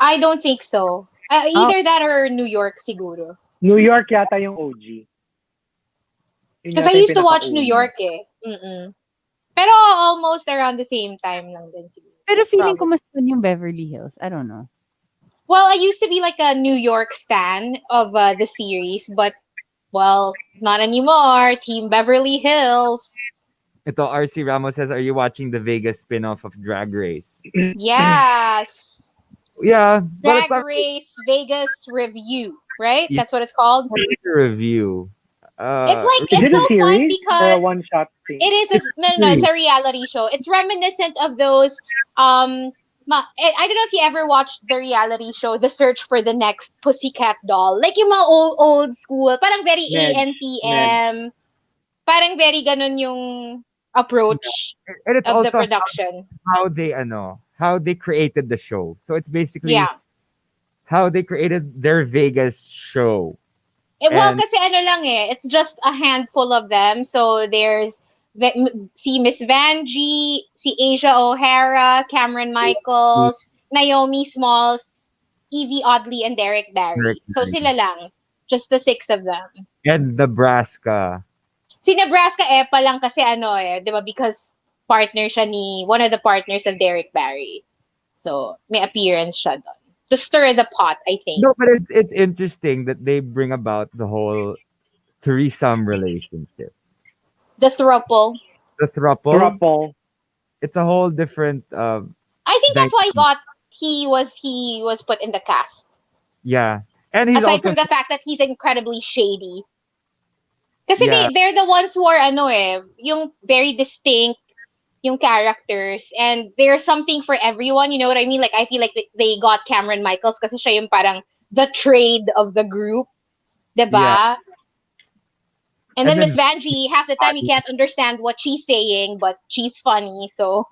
Speaker 4: I don't think so.
Speaker 1: Oh,
Speaker 4: Either that or New York siguro.
Speaker 2: New York yata yung OG. Yun
Speaker 4: Because I
Speaker 2: yata yung
Speaker 4: used to watch New
Speaker 2: pinaka-una.
Speaker 4: York eh. Mm-mm. Pero almost around the same time lang din siguro.
Speaker 1: pero feeling ko
Speaker 4: Probably.
Speaker 1: mas fun yung Beverly Hills. I don't know.
Speaker 4: Well, I used to be like a New York stan of the series, but well, not anymore. Team Beverly Hills.
Speaker 3: Ito, RC Ramos says, are you watching the Vegas spin-off of Drag Race?
Speaker 4: Yes.
Speaker 3: Yeah, but it's
Speaker 4: Drag
Speaker 3: not
Speaker 4: Race Vegas Review, right?
Speaker 3: really
Speaker 4: That's what it's called.
Speaker 3: a review.
Speaker 4: It's like
Speaker 2: Is
Speaker 4: it's
Speaker 2: it
Speaker 4: so
Speaker 2: a
Speaker 4: fun
Speaker 2: series or a
Speaker 4: because
Speaker 2: one-shot thing?
Speaker 4: it is
Speaker 3: It's
Speaker 4: no, no, no, it's
Speaker 3: really,
Speaker 4: a reality show. It's reminiscent of those I don't know if you ever watched the reality show The Search for the Next Pussycat Doll. Like yung mga old school, parang very
Speaker 2: Medj. Medj.
Speaker 4: ANTM, parang very ganun yung approach
Speaker 3: and it's
Speaker 4: of the
Speaker 3: also
Speaker 4: production.
Speaker 3: how they created the show. So it's basically
Speaker 4: Yeah.
Speaker 3: how they created their Vegas show.
Speaker 4: Well,
Speaker 3: And
Speaker 4: kasi ano lang eh, it's just a handful of them. So there's si Miss Vanjie, si Asia O'Hara, Cameron Michaels, Naomi Smalls, Evie Oddly, and Derek
Speaker 3: Eric
Speaker 4: Barry. So
Speaker 3: Barry.
Speaker 4: sila lang. Just the six of them.
Speaker 3: And Nebraska.
Speaker 4: Si Nebraska pa lang kasi ano eh, di ba? Because partner siya ni, one of the partners of Derek Barry. So, may appearance siya doon. To stir the pot, I think.
Speaker 3: No, but it's interesting that they bring about the whole threesome relationship.
Speaker 4: The throuple.
Speaker 3: The throuple,
Speaker 2: Thruple.
Speaker 3: it's a whole different
Speaker 4: I think that's why
Speaker 3: dynamic.
Speaker 4: he was put in the cast.
Speaker 3: Yeah. And he's
Speaker 4: Aside
Speaker 3: also
Speaker 4: from the fact that he's incredibly shady. Kasi
Speaker 3: yeah,
Speaker 4: they're the ones who are ano eh, yung very distinct yung characters, and there's something for everyone, you know what I mean? Like I feel like they got Cameron Michaels kasi siya yung parang the trade of the group,
Speaker 3: yeah.
Speaker 4: diba? And
Speaker 3: And
Speaker 4: then Miss
Speaker 3: then
Speaker 4: Vanjie, half the time you can't understand what she's saying, but she's funny, so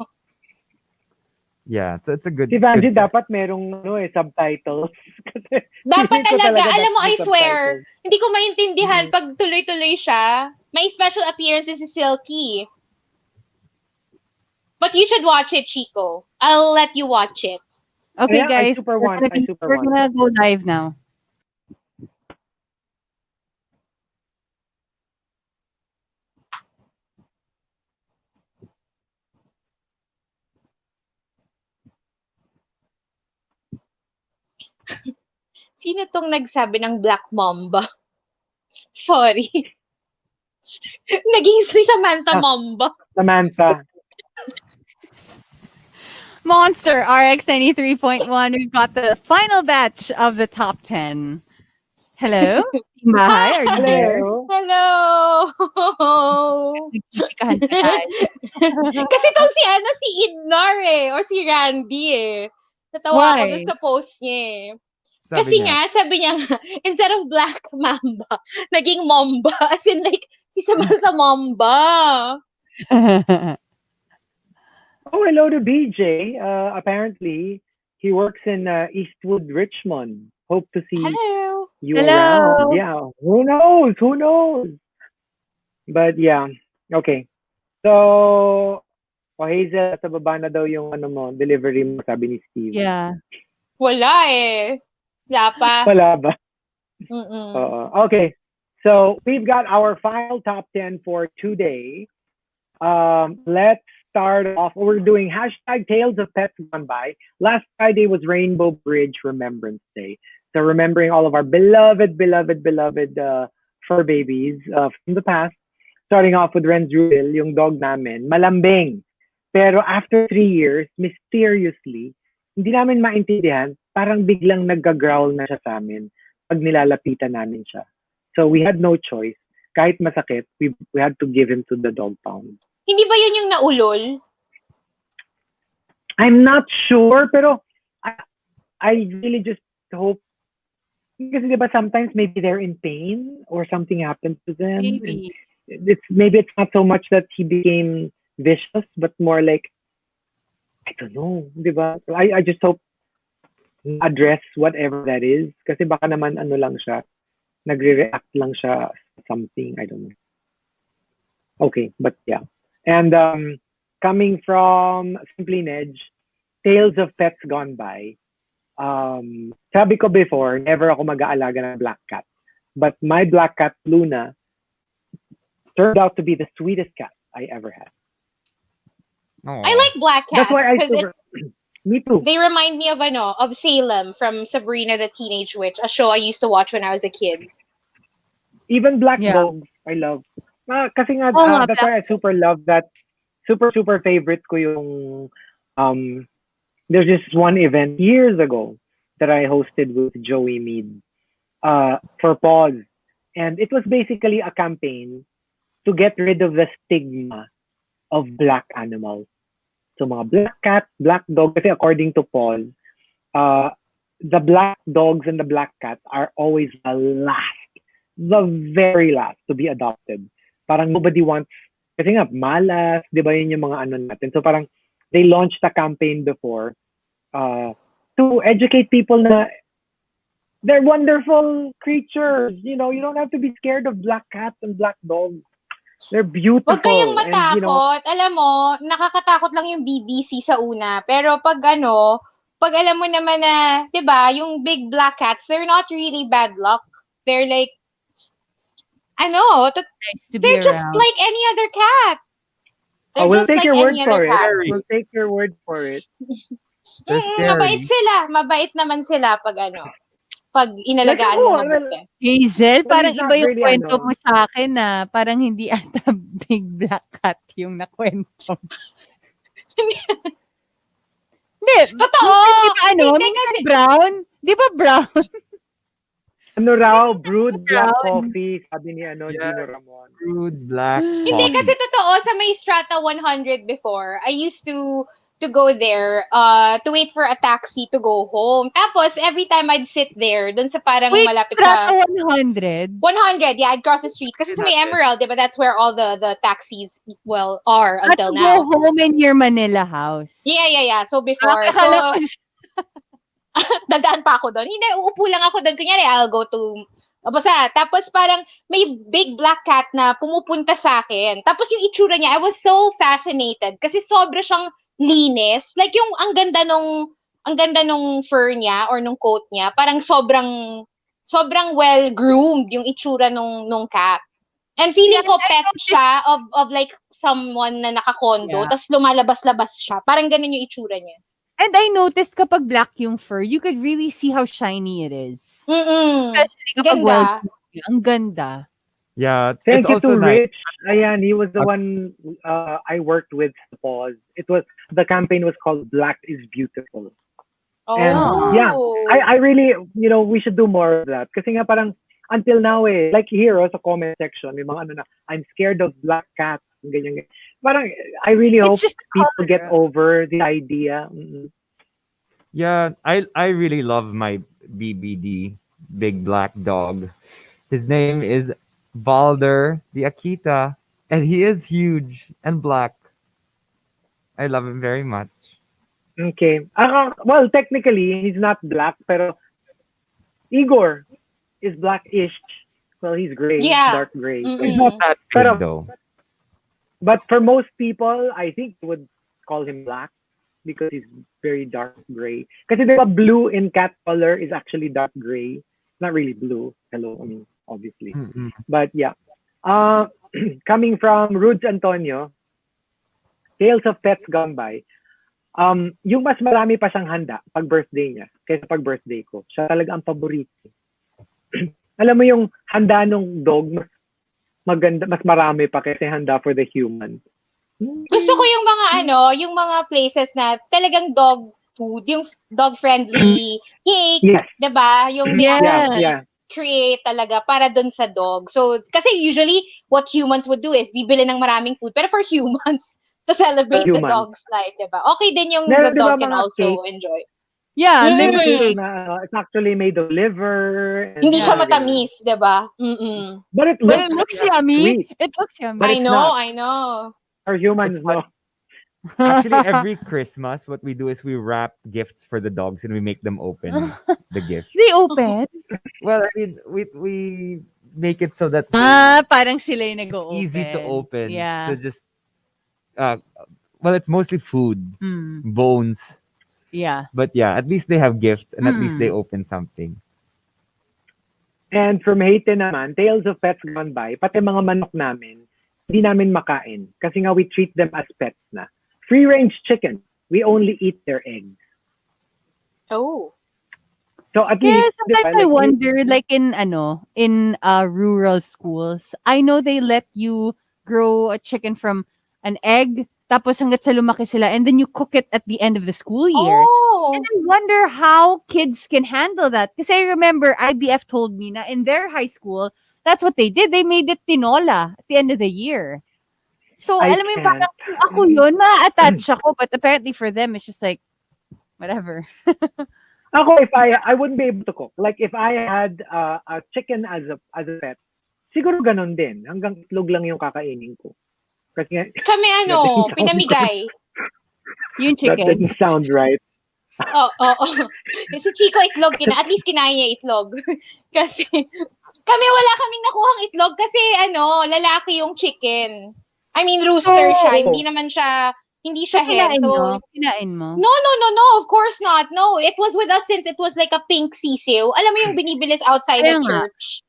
Speaker 3: yeah, so it's a good
Speaker 2: Si Vanjie
Speaker 3: good set.
Speaker 2: dapat merong subtitles. Kasi
Speaker 4: dapat
Speaker 2: feeling ko
Speaker 4: talaga, alam
Speaker 2: dapat
Speaker 4: mo,
Speaker 2: may
Speaker 4: I swear,
Speaker 2: subtitles.
Speaker 4: hindi ko maintindihan
Speaker 2: Mm.
Speaker 4: pag tuloy-tuloy siya. May special appearances si Silky. But you should watch it, Chico. I'll let you watch it.
Speaker 1: Okay,
Speaker 2: Yeah, I
Speaker 1: guys,
Speaker 2: super want. I super
Speaker 1: we're
Speaker 2: want.
Speaker 1: gonna go live now.
Speaker 4: Sino tong nagsabi ng Black Mamba? Sorry. Naging si Samantha
Speaker 2: Ah.
Speaker 4: Mamba.
Speaker 2: Samantha.
Speaker 1: Monster RX 93.1. We've got the final batch of the top 10. Hello? Team Bahay, are you there?
Speaker 2: Hello.
Speaker 4: Hello.
Speaker 1: Nagchichikahan Puntahan ka tayo.
Speaker 4: Kasi itong si Idnar or si Randy Natawa ako dun
Speaker 1: Why?
Speaker 4: sa post niya
Speaker 3: Sabi
Speaker 4: Kasi
Speaker 3: niya,
Speaker 4: nga, sabi niya nga, instead of Black Mamba, naging Mamba. As in like, si Samantha Mamba.
Speaker 2: Oh, hello to BJ. Apparently, he works in Eastwood, Richmond. Hope to see
Speaker 4: Hello.
Speaker 2: you around.
Speaker 1: Hello.
Speaker 2: Yeah, who knows? Who knows? But yeah, okay. So, Hazel, sa baba na daw yung delivery mo, sabi ni Steve.
Speaker 1: Yeah.
Speaker 4: Wala Wala pa.
Speaker 2: Wala ba?
Speaker 4: Mm-mm.
Speaker 2: Okay. So, we've got our final top 10 for today. Let's start off. We're doing hashtag Tales of Pets Gone By. Last Friday was Rainbow Bridge Remembrance Day. So remembering all of our beloved fur babies from the past. Starting off with Renz Rudel, yung dog namin, malambing. Pero after 3 years, mysteriously, hindi namin maintindihan, parang biglang nagga-growl na siya sa amin pag nilalapitan namin siya. So we had no choice. Kahit masakit, we had to give him to the dog pound.
Speaker 4: Hindi ba yun yung naulol?
Speaker 2: I'm not sure, pero I really just hope because diba sometimes maybe they're in pain or something happened to them.
Speaker 1: Maybe.
Speaker 2: Maybe it's not so much that he became vicious, but more like I don't know, diba? I just hope address whatever that is kasi baka naman lang siya, nagre-react lang siya to something, I don't know. Okay, but yeah. And coming from Simply Nedge, Tales of Pets Gone By. Sabi ko before, never ako mag-aalaga ng black cat. But my black cat, Luna, turned out to be the sweetest cat I ever had.
Speaker 3: oh,
Speaker 4: I like black cats
Speaker 2: That's why I
Speaker 4: because
Speaker 2: me too.
Speaker 4: they remind me of Salem from Sabrina the Teenage Witch, a show I used to watch when I was a kid.
Speaker 2: Even black
Speaker 1: Yeah.
Speaker 2: dogs, I love. Kasi nga,
Speaker 1: Oo nga,
Speaker 2: that's why I super love that. Super favorite ko yung there's this one event years ago that I hosted with Joey Mead for Paws. And it was basically a campaign to get rid of the stigma of black animals. So mga black cat, black dog, kasi according to Paul, the black dogs and the black cats are always the very last to be adopted. Parang nobody wants, kasi nga, malas, di ba yun yung mga ano natin. So parang they launched a campaign before to educate people na they're wonderful creatures. You know, you don't have to be scared of black cats and black dogs. They're beautiful.
Speaker 4: Huwag kayong
Speaker 2: And,
Speaker 4: matakot. Alam mo, nakakatakot lang yung BBC sa una. Pero pag alam mo naman na, 'di ba, yung big black cats, they're not really bad luck. They're like
Speaker 1: Nice to be
Speaker 4: they're just
Speaker 1: around.
Speaker 4: like any other cat. They're
Speaker 2: we'll
Speaker 4: just
Speaker 2: take
Speaker 4: like
Speaker 2: your word
Speaker 4: any
Speaker 2: for
Speaker 4: other
Speaker 2: it.
Speaker 4: cat.
Speaker 2: We'll take your word for it.
Speaker 3: they're scary.
Speaker 4: Mabait sila. Mabait naman sila pag inalagaan
Speaker 2: Like,
Speaker 4: mo
Speaker 2: ako,
Speaker 4: mabuti.
Speaker 1: Hazel,
Speaker 2: Well,
Speaker 1: parang
Speaker 2: he's
Speaker 1: iba
Speaker 2: not
Speaker 1: yung
Speaker 2: really,
Speaker 1: kwento mo sa akin na parang hindi ata big black cat yung nakwento. Hindi.
Speaker 4: Totoo!
Speaker 1: Di ba
Speaker 4: Hindi
Speaker 1: minsan
Speaker 4: kasi-
Speaker 1: brown? Di ba brown?
Speaker 2: ano raw, brewed black
Speaker 1: brown.
Speaker 2: coffee, sabi ni
Speaker 3: Yeah.
Speaker 2: Gino Ramon.
Speaker 3: Rude black
Speaker 4: Hindi
Speaker 3: coffee.
Speaker 4: kasi totoo sa may Strata 100 before. I used to go there to wait for a taxi to go home. Tapos every time I'd sit there dun sa parang
Speaker 1: Wait,
Speaker 4: malapit
Speaker 1: Strata
Speaker 4: sa
Speaker 1: 100?
Speaker 4: 100, yeah, I'd cross the street kasi sa may Emerald, 'di ba? That's where all the taxis are
Speaker 1: At
Speaker 4: until
Speaker 1: to
Speaker 4: now.
Speaker 1: go home in your Manila house.
Speaker 4: Yeah. So before,
Speaker 1: Akala ko
Speaker 4: dadaan pa ako doon. Hindi, uupo lang ako doon. Kunyari, I'll go to basta. Tapos parang may big black cat na pumupunta sa akin. Tapos yung itsura niya, I was so fascinated kasi sobra siyang linis. Like yung ang ganda nung fur niya or nung coat niya. Parang sobrang well groomed yung itsura nung cat. And feeling ko pet siya of like someone na nakakondo.
Speaker 1: Yeah.
Speaker 4: Tapos lumalabas-labas siya. Parang ganun yung itsura niya.
Speaker 1: And I noticed kapag black yung fur, you could really see how shiny it is. Especially kapag
Speaker 4: Ganda.
Speaker 1: well, ang ganda.
Speaker 3: Yeah,
Speaker 2: Thank
Speaker 3: it's
Speaker 2: you
Speaker 3: also
Speaker 2: to
Speaker 3: nice.
Speaker 2: Rich. Ayan, he was the one I worked with sa Pause. The campaign was called Black is Beautiful.
Speaker 4: Oh.
Speaker 2: And yeah, I really, we should do more of that. Kasi nga parang until now like here sa comment section, may mga I'm scared of black cats. Ganyan. Parang, I really hope
Speaker 1: It's just
Speaker 2: people get
Speaker 1: color.
Speaker 2: over the idea.
Speaker 3: Yeah, I really love my BBD, big black dog. His name is Balder the Akita, and he is huge and black. I love him very much.
Speaker 2: Okay. Well, technically, he's not black, pero Igor is blackish. Well, he's gray,
Speaker 4: Yeah.
Speaker 2: dark gray.
Speaker 3: He's not
Speaker 4: Mm-mm.
Speaker 3: that big
Speaker 2: Pero,
Speaker 3: though.
Speaker 2: but for most people, I think they would call him black because he's very dark gray. Kasi diba blue in cat color is actually dark gray. Not really blue. Hello, I mean, obviously.
Speaker 3: Mm-mm.
Speaker 2: But yeah. Uh, coming from Rudes Antonio, Tales of Pets Gone By. Yung mas marami pa siyang handa pag birthday niya kaysa pag birthday ko. Siya talaga ang paborito. Alam mo yung handa ng dog, mas maganda, mas marami pa kaysa handa for the human.
Speaker 4: Gusto ko yung mga yung mga places na talagang dog food, yung dog friendly cake,
Speaker 2: Yes.
Speaker 4: 'di ba? Yung they
Speaker 1: Yes.
Speaker 4: actually
Speaker 2: Yeah.
Speaker 4: create talaga para dun sa dog. So kasi usually what humans would do is bibili ng maraming food pero for humans to celebrate the
Speaker 2: Humans.
Speaker 4: dog's life, 'di ba? Okay din yung
Speaker 2: Meron
Speaker 4: the
Speaker 2: di ba
Speaker 4: dog can
Speaker 2: mga
Speaker 4: also
Speaker 2: cake?
Speaker 4: enjoy.
Speaker 1: Yeah, liver
Speaker 2: Yung cake
Speaker 1: cake.
Speaker 2: na it's actually made of liver. And
Speaker 4: Hindi siya
Speaker 1: Yeah.
Speaker 2: mga ganun.
Speaker 4: matamis, 'di ba? Mm.
Speaker 2: But it
Speaker 1: But
Speaker 2: looks,
Speaker 1: it looks yummy.
Speaker 2: sweet.
Speaker 1: It looks yummy.
Speaker 2: But
Speaker 4: I
Speaker 2: it's
Speaker 4: know,
Speaker 2: not.
Speaker 4: I know.
Speaker 2: For humans,
Speaker 3: It's funny.
Speaker 2: no.
Speaker 3: Actually, every Christmas, what we do is we wrap gifts for the dogs and we make them open the gift.
Speaker 1: They open.
Speaker 3: Well, I mean, we make it so that
Speaker 1: Parang sila yung
Speaker 3: it's
Speaker 1: nag-open.
Speaker 3: easy to open.
Speaker 1: Yeah.
Speaker 3: To just, well, it's mostly food,
Speaker 1: Mm.
Speaker 3: bones.
Speaker 1: Yeah.
Speaker 3: But yeah, at least they have gifts and at least they
Speaker 1: Mm.
Speaker 3: open something.
Speaker 2: And from Haiti naman, Tales of Pets Gone By, pati mga manok namin, hindi namin makain. Kasi nga we treat them as pets na. Free-range chicken, we only eat their eggs.
Speaker 4: Oh.
Speaker 2: So at
Speaker 1: Yeah,
Speaker 2: least, di ba,
Speaker 1: sometimes I
Speaker 2: like,
Speaker 1: wonder, like in rural schools, I know they let you grow a chicken from an egg, tapos hanggat sa lumaki sila, and then you cook it at the end of the school year.
Speaker 4: Oh.
Speaker 1: And I wonder how kids can handle that. Because I remember IBF told me na in their high school, that's what they did. They made it tinola at the end of the year. So,
Speaker 2: I
Speaker 1: alam mo yung
Speaker 2: can't.
Speaker 1: parang kung ako yun, ma-attach ako. But apparently for them, it's just like, whatever.
Speaker 2: Ako, if I wouldn't be able to cook. Like if I had a chicken as a pet, siguro ganun din. Hanggang itlog lang yung kakainin ko. Kasi nga,
Speaker 4: Kami
Speaker 2: that didn't sound
Speaker 4: pinamigay.
Speaker 1: Yung
Speaker 2: That
Speaker 1: chicken.
Speaker 2: didn't sound right.
Speaker 4: Oo. Si Chico itlog, at least kinain niya itlog. Kasi kami wala kaming nakuhang itlog kasi lalaki yung chicken. I mean, rooster siya.
Speaker 2: Oh.
Speaker 4: Hindi siya hen.
Speaker 1: Kinain
Speaker 4: So,
Speaker 1: mo? Kinain mo?
Speaker 4: no, of course not. No, it was with us since it was like a pink sisiw. Alam mo yung binibilis outside
Speaker 1: Kaya
Speaker 4: the
Speaker 1: nga.
Speaker 4: church.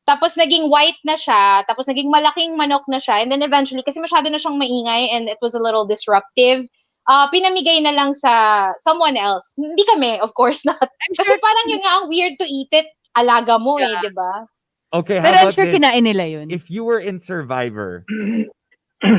Speaker 4: Tapos naging white na siya, tapos naging malaking manok na siya, and then eventually, kasi masyado na siyang maingay and it was a little disruptive, pinamigay na lang sa someone else. Hindi kami, of course not. Kasi
Speaker 1: sure
Speaker 4: parang yun nga, ang weird to eat it, alaga mo di ba?
Speaker 3: Okay,
Speaker 1: Pero
Speaker 3: how
Speaker 1: I'm
Speaker 3: about
Speaker 1: sure
Speaker 3: this?
Speaker 1: kinain nila yun.
Speaker 3: If you were in Survivor,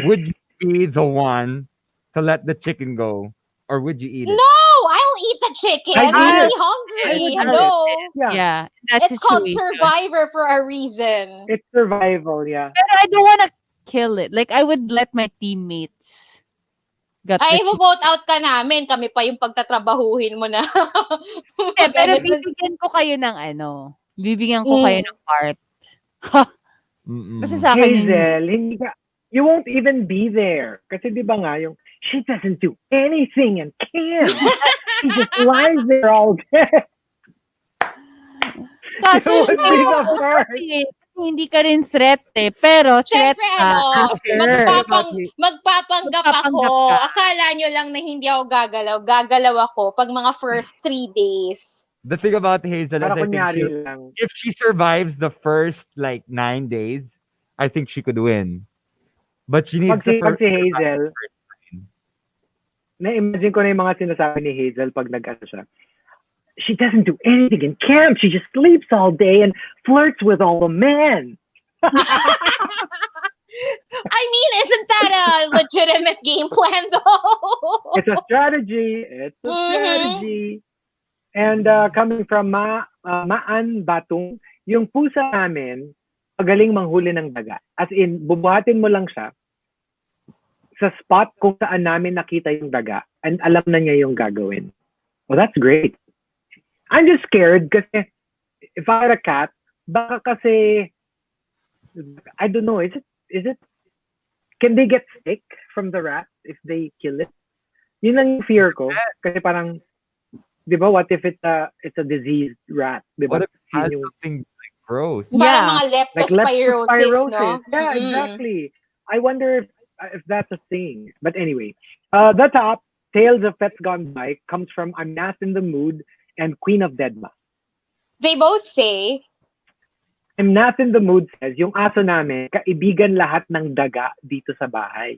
Speaker 3: would you be the one to let the chicken go, or would you eat it?
Speaker 4: No! I'll eat the chicken!
Speaker 2: I
Speaker 4: I'm
Speaker 2: would.
Speaker 4: really
Speaker 2: I
Speaker 4: hungry!
Speaker 2: would.
Speaker 4: Hello!
Speaker 2: Yeah.
Speaker 1: Yeah, that's
Speaker 4: It's called
Speaker 1: situation.
Speaker 4: Survivor for a reason.
Speaker 2: It's survival, yeah.
Speaker 1: Pero I don't wanna kill it. Like, I would let my teammates got the
Speaker 4: Ay,
Speaker 1: chicken.
Speaker 4: vote out ka namin. Kami pa yung pagtatrabahuhin mo na.
Speaker 1: Pero
Speaker 4: Ganun.
Speaker 1: bibigyan ko kayo ng bibigyan ko kayo ng part.
Speaker 3: Mm-mm.
Speaker 1: Kasi sa akin yun.
Speaker 2: Hazel, hindi ka, you won't even be there. Kasi di ba nga yung, she doesn't do anything and can't. She just lies there all day.
Speaker 1: Kaso
Speaker 2: You would be the
Speaker 1: no,
Speaker 2: first.
Speaker 1: kasi hindi ka rin threat Pero threat
Speaker 4: Siyempre,
Speaker 1: ka after.
Speaker 4: magpapanggap ako.
Speaker 1: Magpapanggap ka.
Speaker 4: Akala nyo lang na hindi ako gagalaw. Gagalaw ako pag mga first 3 days.
Speaker 3: The thing about Hazel is
Speaker 2: Para
Speaker 3: I think
Speaker 2: kunyari lang.
Speaker 3: if she survives the first 9 days, I think she could win. But she needs
Speaker 2: Pag
Speaker 3: to
Speaker 2: si Hazel, na-imagine ko na yung mga sinasabi ni Hazel pag nag-ano siya. She doesn't do anything in camp. She just sleeps all day and flirts with all the men.
Speaker 4: I mean, isn't that a legitimate game plan though?
Speaker 2: It's a strategy. It's a strategy. And coming from Maan Batung, yung pusa namin, magaling manghuli ng daga. As in, bubuhatin mo lang siya, sa spot kung saan namin nakita yung daga and alam na niya yung gagawin. Well, that's great. I'm just scared kasi if I had a cat, baka kasi, I don't know, is it, can they get sick from the rat if they kill it? Yun ang yung fear ko. Kasi parang, di ba, what if it's a diseased rat? Di ba?
Speaker 3: What if it has
Speaker 2: Yun yung-
Speaker 3: something like gross?
Speaker 1: Yeah.
Speaker 4: Parang mga
Speaker 2: like
Speaker 4: leptospirosis, no?
Speaker 2: Yeah,
Speaker 4: Mm.
Speaker 2: exactly. I wonder if that's a thing. But anyway, the top Tales of Pets Gone By comes from I'm Not in the Mood and Queen of Deadma.
Speaker 4: They both say,
Speaker 2: I'm Not in the Mood says, yung aso namin, kaibigan lahat ng daga dito sa bahay.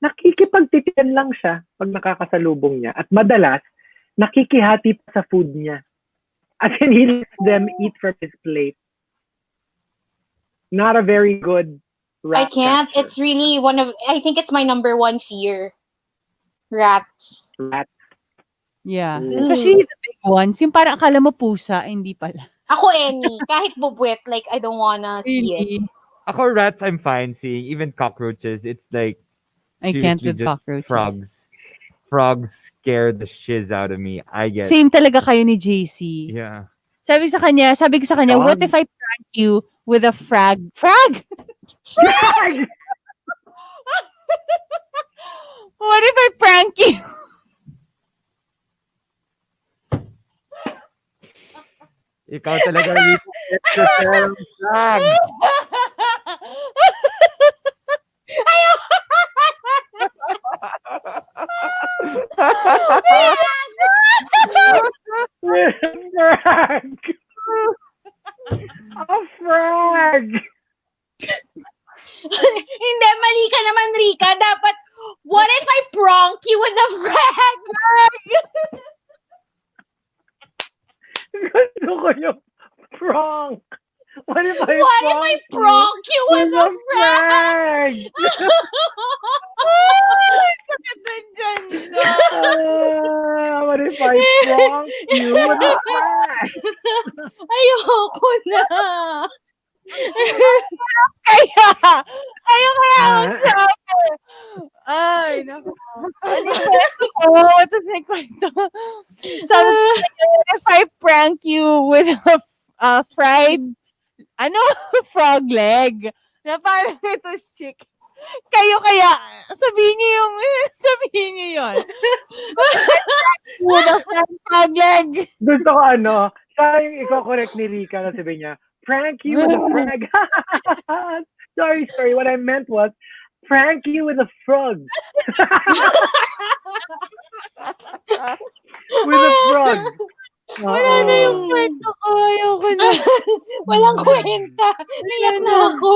Speaker 2: Nakikipagtitigan lang siya pag nakakasalubong niya. At madalas, nakikihati pa sa food niya. As in, he lets them eat from his plate. Not a very good
Speaker 4: I
Speaker 2: rat
Speaker 4: can't.
Speaker 2: catcher.
Speaker 4: It's really I think it's my number one fear. Rats.
Speaker 2: Rat.
Speaker 1: Yeah.
Speaker 2: Mm.
Speaker 1: Especially the big ones. Yung parang akala mo pusa, hindi pala.
Speaker 4: Ako any. Kahit bubwet, like, I don't wanna see it.
Speaker 1: Really?
Speaker 3: Ako rats, I'm fine seeing. Even cockroaches, it's like
Speaker 1: I can't
Speaker 3: seriously
Speaker 1: with
Speaker 3: just
Speaker 1: cockroaches.
Speaker 3: frogs. Frogs scare the shiz out of me. I get
Speaker 1: Same talaga kayo ni JC.
Speaker 3: yeah.
Speaker 1: Sabi ko sa kanya, what if I prank you with a frag? Frag? What if I prank you?
Speaker 3: Ikaw talaga Rico, it's a terrible flag.
Speaker 2: Frag! A frag!
Speaker 4: Hindi, mali ka naman, Rica. Dapat, what if I prank you with a frag?
Speaker 2: Gusto ko yung prank. What if I
Speaker 4: prank you with a frag?
Speaker 2: frag?
Speaker 1: Sakit na dyan, no?
Speaker 2: What if I prank you with a frag?
Speaker 4: Ayoko na.
Speaker 1: Kayo ang sabi. Ay, naku. Ano ko? Tapos may kwento. Sabi ko, what if I prank you with a fried, frog leg? Na parang ito chick. Kayo kaya, sabihin niyo yun. With a fried frog leg.
Speaker 2: Gusto ko siya yung i-correct ni Rica na sabi niya, prank you with a frag. Sorry. What I meant was, prank you with a frog. With a frog.
Speaker 1: Wala na yung kwento ko. Ayoko na.
Speaker 4: Walang kwenta. Naiyak na ako.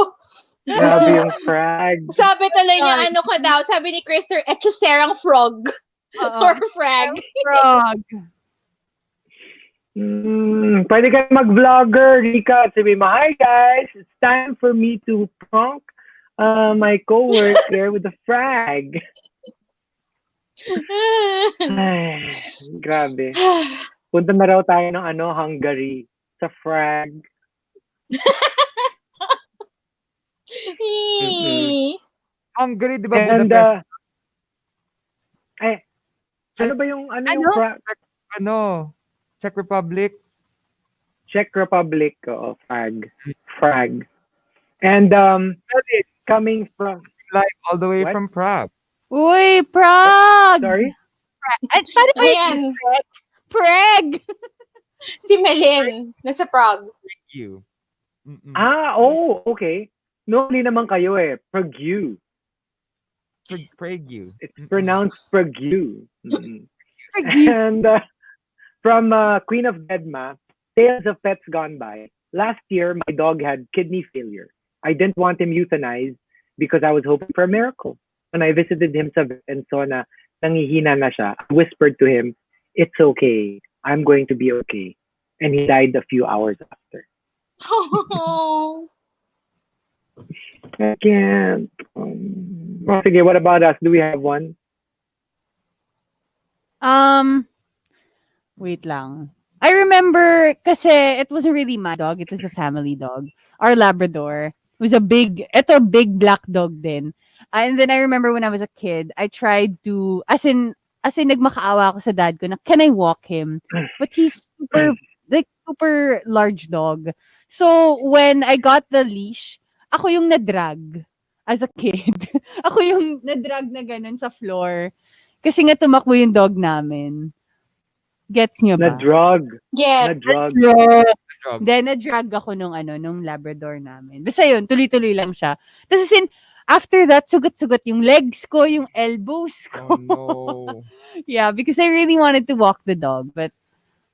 Speaker 2: Grabe yung frag.
Speaker 4: Sabi tuloy niya, ano ka daw? Sabi ni Krister, echuserang frog. Or frag.
Speaker 1: Frog.
Speaker 2: Pwede ka mag-vlogger, Rica. Sabi mo, hi guys, it's time for me to prank my co-worker with a frag. Ay, grabe. Punta na raw tayo ng Hungary sa frag.
Speaker 3: Hungary, di ba?
Speaker 2: And,
Speaker 3: Budapest?
Speaker 2: ano ba yung, yung frag?
Speaker 3: Czech Republic.
Speaker 2: Czech Republic, frag. Frag. And, coming from...
Speaker 3: Live all the way
Speaker 2: What?
Speaker 3: from Prague.
Speaker 1: Uy, Prague!
Speaker 2: Sorry?
Speaker 1: Paano ba
Speaker 4: Ayan.
Speaker 1: Prague?
Speaker 4: Si Melin, nasa Prague.
Speaker 3: Thank you. Mm-mm.
Speaker 2: Okay. Normally naman kayo Prague.
Speaker 3: Prague.
Speaker 2: It's pronounced Prague. And from Queen of Deadma, Tales of Pets Gone By. Last year, my dog had kidney failure. I didn't want him euthanized because I was hoping for a miracle. When I visited him sa vet and saw na nangihina na siya, I whispered to him, "It's okay. I'm going to be okay." And he died a few hours after.
Speaker 4: Oh.
Speaker 2: I can't. Sige, what about us? Do we have one?
Speaker 1: Wait lang. I remember kasi it wasn't really my dog. It was a family dog. Our Labrador. It was a big black dog then. And then I remember when I was a kid, I tried to, as in nagmakaawa ako sa dad ko na, can I walk him? But he's super large dog. So when I got the leash, ako yung nadrag as a kid. Ako yung nadrag na ganun sa floor. Kasi nga tumakbo yung dog namin. Gets nyo
Speaker 2: Na
Speaker 1: ba?
Speaker 2: drug.
Speaker 4: Yes.
Speaker 2: Na drug.
Speaker 1: Yeah.
Speaker 3: Drug.
Speaker 1: Then, na-drag ako nung Labrador namin. Basta yun, tuloy-tuloy lang siya. Tapos after that, sugat-sugat yung legs ko, yung elbows
Speaker 3: Oh
Speaker 1: ko.
Speaker 3: no.
Speaker 1: Yeah, because I really wanted to walk the dog. But,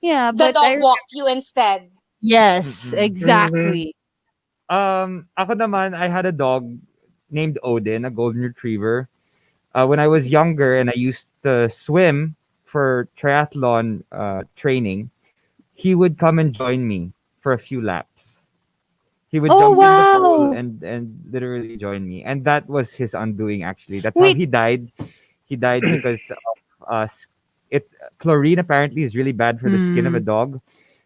Speaker 1: yeah,
Speaker 4: The
Speaker 1: but
Speaker 4: dog walked you instead.
Speaker 1: yes,
Speaker 3: Mm-mm.
Speaker 1: exactly.
Speaker 3: Ako naman, I had a dog named Odin, a golden retriever. When I was younger and I used to swim for triathlon training, he would come and join me for a few laps. He would
Speaker 1: Oh,
Speaker 3: jump in the pool
Speaker 1: wow.
Speaker 3: and literally join me, and that was his undoing. Actually, that's how
Speaker 1: Wait,
Speaker 3: he died. He died because of it's chlorine apparently is really bad for the skin of a
Speaker 1: hmm,
Speaker 3: dog.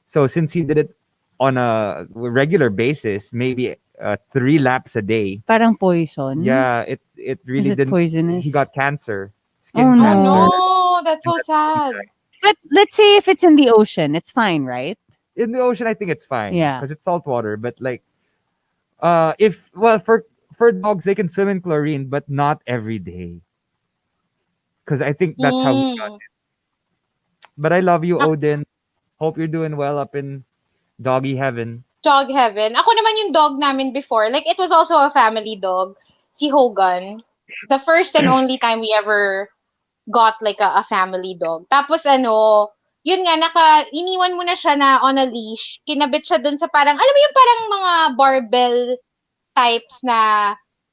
Speaker 3: So since he did it on a regular basis, maybe 3 laps a day,
Speaker 1: parang poison?
Speaker 3: yeah, it
Speaker 1: Is
Speaker 3: really
Speaker 1: it
Speaker 3: didn't. He
Speaker 1: poisonous?
Speaker 3: got cancer,
Speaker 1: Oh,
Speaker 3: skin
Speaker 4: Oh
Speaker 3: cancer,
Speaker 1: no.
Speaker 4: no, that's
Speaker 3: and
Speaker 4: so
Speaker 3: that's how he
Speaker 4: sad.
Speaker 3: died.
Speaker 1: But let's say if it's in the ocean, it's fine, right?
Speaker 3: In the ocean, I think it's fine
Speaker 1: Yeah.
Speaker 3: because it's salt water. But like, if well for dogs, they can swim in chlorine, but not every day. Because I think that's how he got
Speaker 4: Mm.
Speaker 3: it. But I love you,
Speaker 4: Ah,
Speaker 3: Odin. Hope you're doing well up in doggy heaven.
Speaker 4: dog heaven. Ako naman yung dog namin before. Like, it was also a family dog. Si Hogan. The first and only time we ever got like a family dog. Tapos yun nga, iniwan mo na siya na on a leash. Kinabit siya dun sa parang, alam mo yung parang mga barbell types na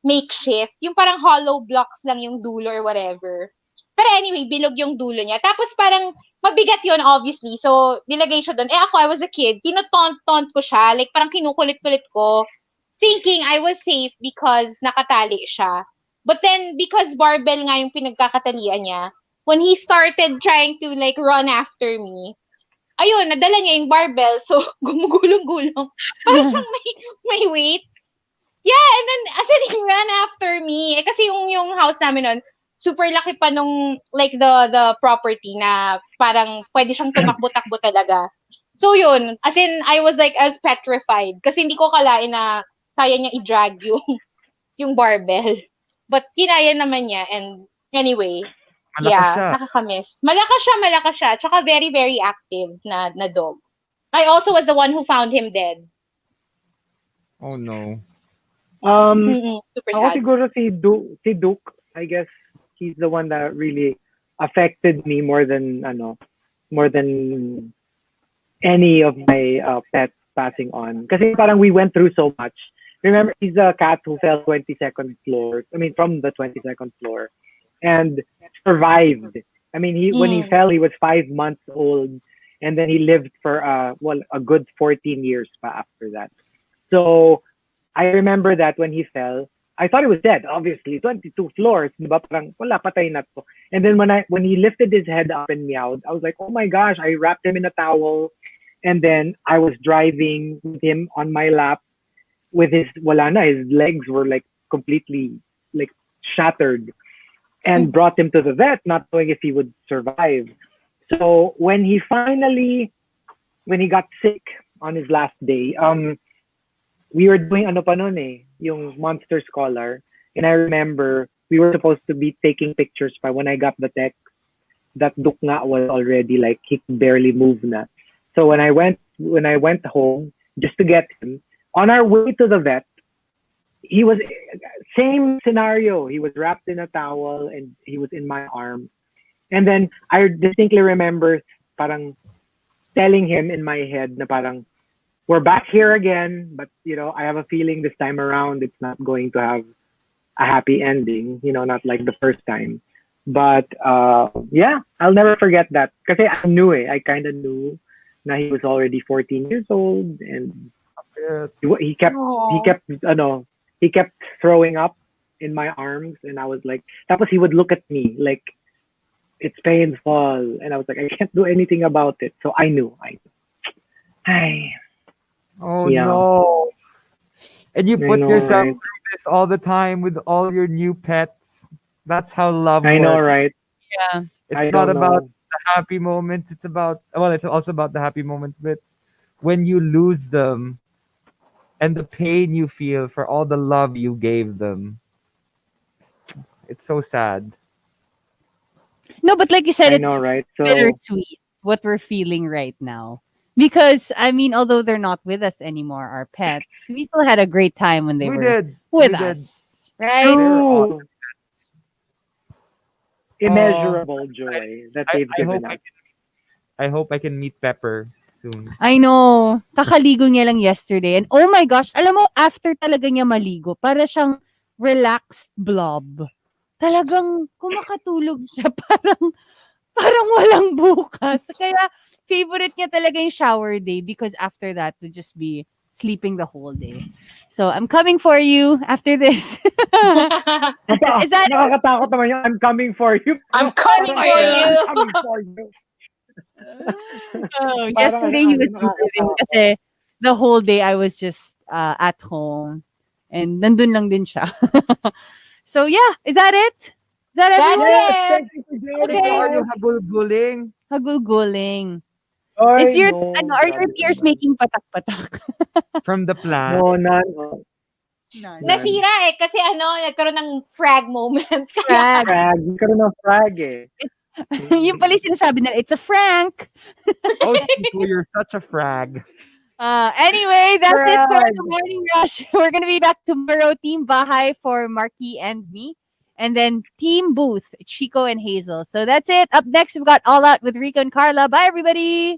Speaker 4: makeshift. Yung parang hollow blocks lang yung dulo or whatever. Pero anyway, bilog yung dulo niya. Tapos parang mabigat yun, obviously. So, nilagay siya doon. Ako, I was a kid. Tinutont-tont ko siya. Like, parang kinukulit-kulit ko. Thinking I was safe because nakatali siya. But then, because barbell nga yung pinagkakatalian niya, when he started trying to like run after me, ayun, nadala niya yung barbell. So, gumugulong-gulong. Parang siyang may weight. Yeah, and then as in he ran after me. Kasi yung house namin nun, super laki pa nung like the property na parang pwede siyang tumakbo-takbo talaga. So yun, I was petrified kasi hindi ko kalain na kaya niya i-drag yung yung barbell. But kinaya naman niya and anyway,
Speaker 3: Malakas
Speaker 4: yeah,
Speaker 3: siya.
Speaker 4: nakakamiss. Malakas siya. Tsaka very, very active na dog. I also was the one who found him dead.
Speaker 3: Oh no.
Speaker 4: Super
Speaker 2: Ako
Speaker 4: sad.
Speaker 2: siguro si Duke, I guess he's the one that really affected me more than any of my pets passing on. Kasi parang we went through so much. Remember, he's a cat who fell 22nd floor. I mean, from the 22nd floor, and survived. I mean, when he
Speaker 4: Mm.
Speaker 2: fell, he was 5 months old, and then he lived for a good 14 years pa after that. So I remember that when he fell, I thought he was dead. Obviously, 22 floors, di ba? Parang wala, patay na to. And then when he lifted his head up and meowed, I was like, oh my gosh! I wrapped him in a towel, and then I was driving with him on my lap with his wala na, his legs were like completely like shattered, and brought him to the vet, not knowing if he would survive. So when he got sick on his last day, we were doing ano pa nun yung Monster Scholar, and I remember we were supposed to be taking pictures, but when I got the text that Duk nga was already like he could barely move na. So when I went home just to get him, on our way to the vet, he was same scenario. He was wrapped in a towel and he was in my arms. And then I distinctly remember parang telling him in my head na parang we're back here again, but I have a feeling this time around it's not going to have a happy ending, not like the first time. But yeah, I'll never forget that. Kasi I kind of knew na he was already 14 years old, and he kept he
Speaker 4: Aw.
Speaker 2: kept he kept throwing up in my arms, and I was like, tapos he would look at me like it's painful, and I was like, I can't do anything about it. So I knew. Ay,
Speaker 3: Oh
Speaker 2: yeah.
Speaker 3: no. And you
Speaker 2: I
Speaker 3: put
Speaker 2: know,
Speaker 3: yourself
Speaker 2: right?
Speaker 3: through this all the time with all your new pets. That's how love
Speaker 2: I know,
Speaker 3: works.
Speaker 2: right?
Speaker 1: Yeah.
Speaker 3: It's
Speaker 2: I
Speaker 3: not
Speaker 2: don't
Speaker 3: about
Speaker 2: know.
Speaker 3: the happy moments. It's about, well, it's also about the happy moments, but it's when you lose them and the pain you feel for all the love you gave them. It's so sad.
Speaker 1: No, but like you said,
Speaker 2: I know,
Speaker 1: it's
Speaker 2: right? So,
Speaker 1: bittersweet what we're feeling right now. Because I mean, although they're not with us anymore, our pets, we still had a great time when they
Speaker 3: We
Speaker 1: were
Speaker 3: did.
Speaker 1: with
Speaker 3: We did.
Speaker 1: us, right?
Speaker 3: They're all.
Speaker 2: true.
Speaker 3: Oh,
Speaker 2: Immeasurable joy that
Speaker 3: I,
Speaker 2: they've
Speaker 3: I hope
Speaker 2: given
Speaker 3: I
Speaker 2: us.
Speaker 3: can. I hope I can meet Pepper soon.
Speaker 1: I know. Kakaligo niya lang yesterday. And oh my gosh, alam mo, after talaga niya maligo, para siyang relaxed blob. Talagang kumakatulog siya. Parang walang bukas. Kaya favorite niya talaga yung shower day because after that would just be sleeping the whole day. So I'm coming for you after this. Is that it?
Speaker 2: Nakakatakot naman yung I'm coming for you.
Speaker 4: I'm
Speaker 2: Parang
Speaker 4: coming
Speaker 1: Oh,
Speaker 4: for
Speaker 2: ano,
Speaker 1: yeah.
Speaker 2: I'm
Speaker 4: you.
Speaker 2: coming for you.
Speaker 1: Oh,
Speaker 2: Parang
Speaker 1: yesterday he
Speaker 2: ano,
Speaker 1: was leaving
Speaker 2: nakakatakot.
Speaker 1: kasi the whole day I was just at home and nandun lang din siya. So yeah, is that it? Is that
Speaker 4: That's
Speaker 1: everyone?
Speaker 2: Yes,
Speaker 4: it.
Speaker 2: thank you for
Speaker 3: Chico,
Speaker 2: joining
Speaker 1: Okay.
Speaker 3: are you
Speaker 2: us.
Speaker 3: hagulguling?
Speaker 1: Haguguling. Is
Speaker 2: Ay,
Speaker 1: your
Speaker 2: no,
Speaker 1: are your
Speaker 2: grabe
Speaker 1: tears
Speaker 2: naman.
Speaker 1: making patak-patak?
Speaker 3: From the plant?
Speaker 2: No, none. Oh,
Speaker 1: None.
Speaker 2: none.
Speaker 4: Nasira eh. Kasi nagkaroon ng frag moment. Kaya,
Speaker 1: Frag.
Speaker 2: Frag. Nagkaroon ng frag eh.
Speaker 1: It's yung pala
Speaker 2: Mm.
Speaker 1: yung sinasabi nila, it's a Frank.
Speaker 3: Oh, Chico, you're such a frag.
Speaker 1: Anyway, that's it for
Speaker 2: Frag.
Speaker 1: the morning rush. We're gonna be back tomorrow. Team Bahay for Markki and me. And then Team Booth, Chico and Hazel. So that's it. Up next, we've got All Out with Rica and Carla. Bye, everybody.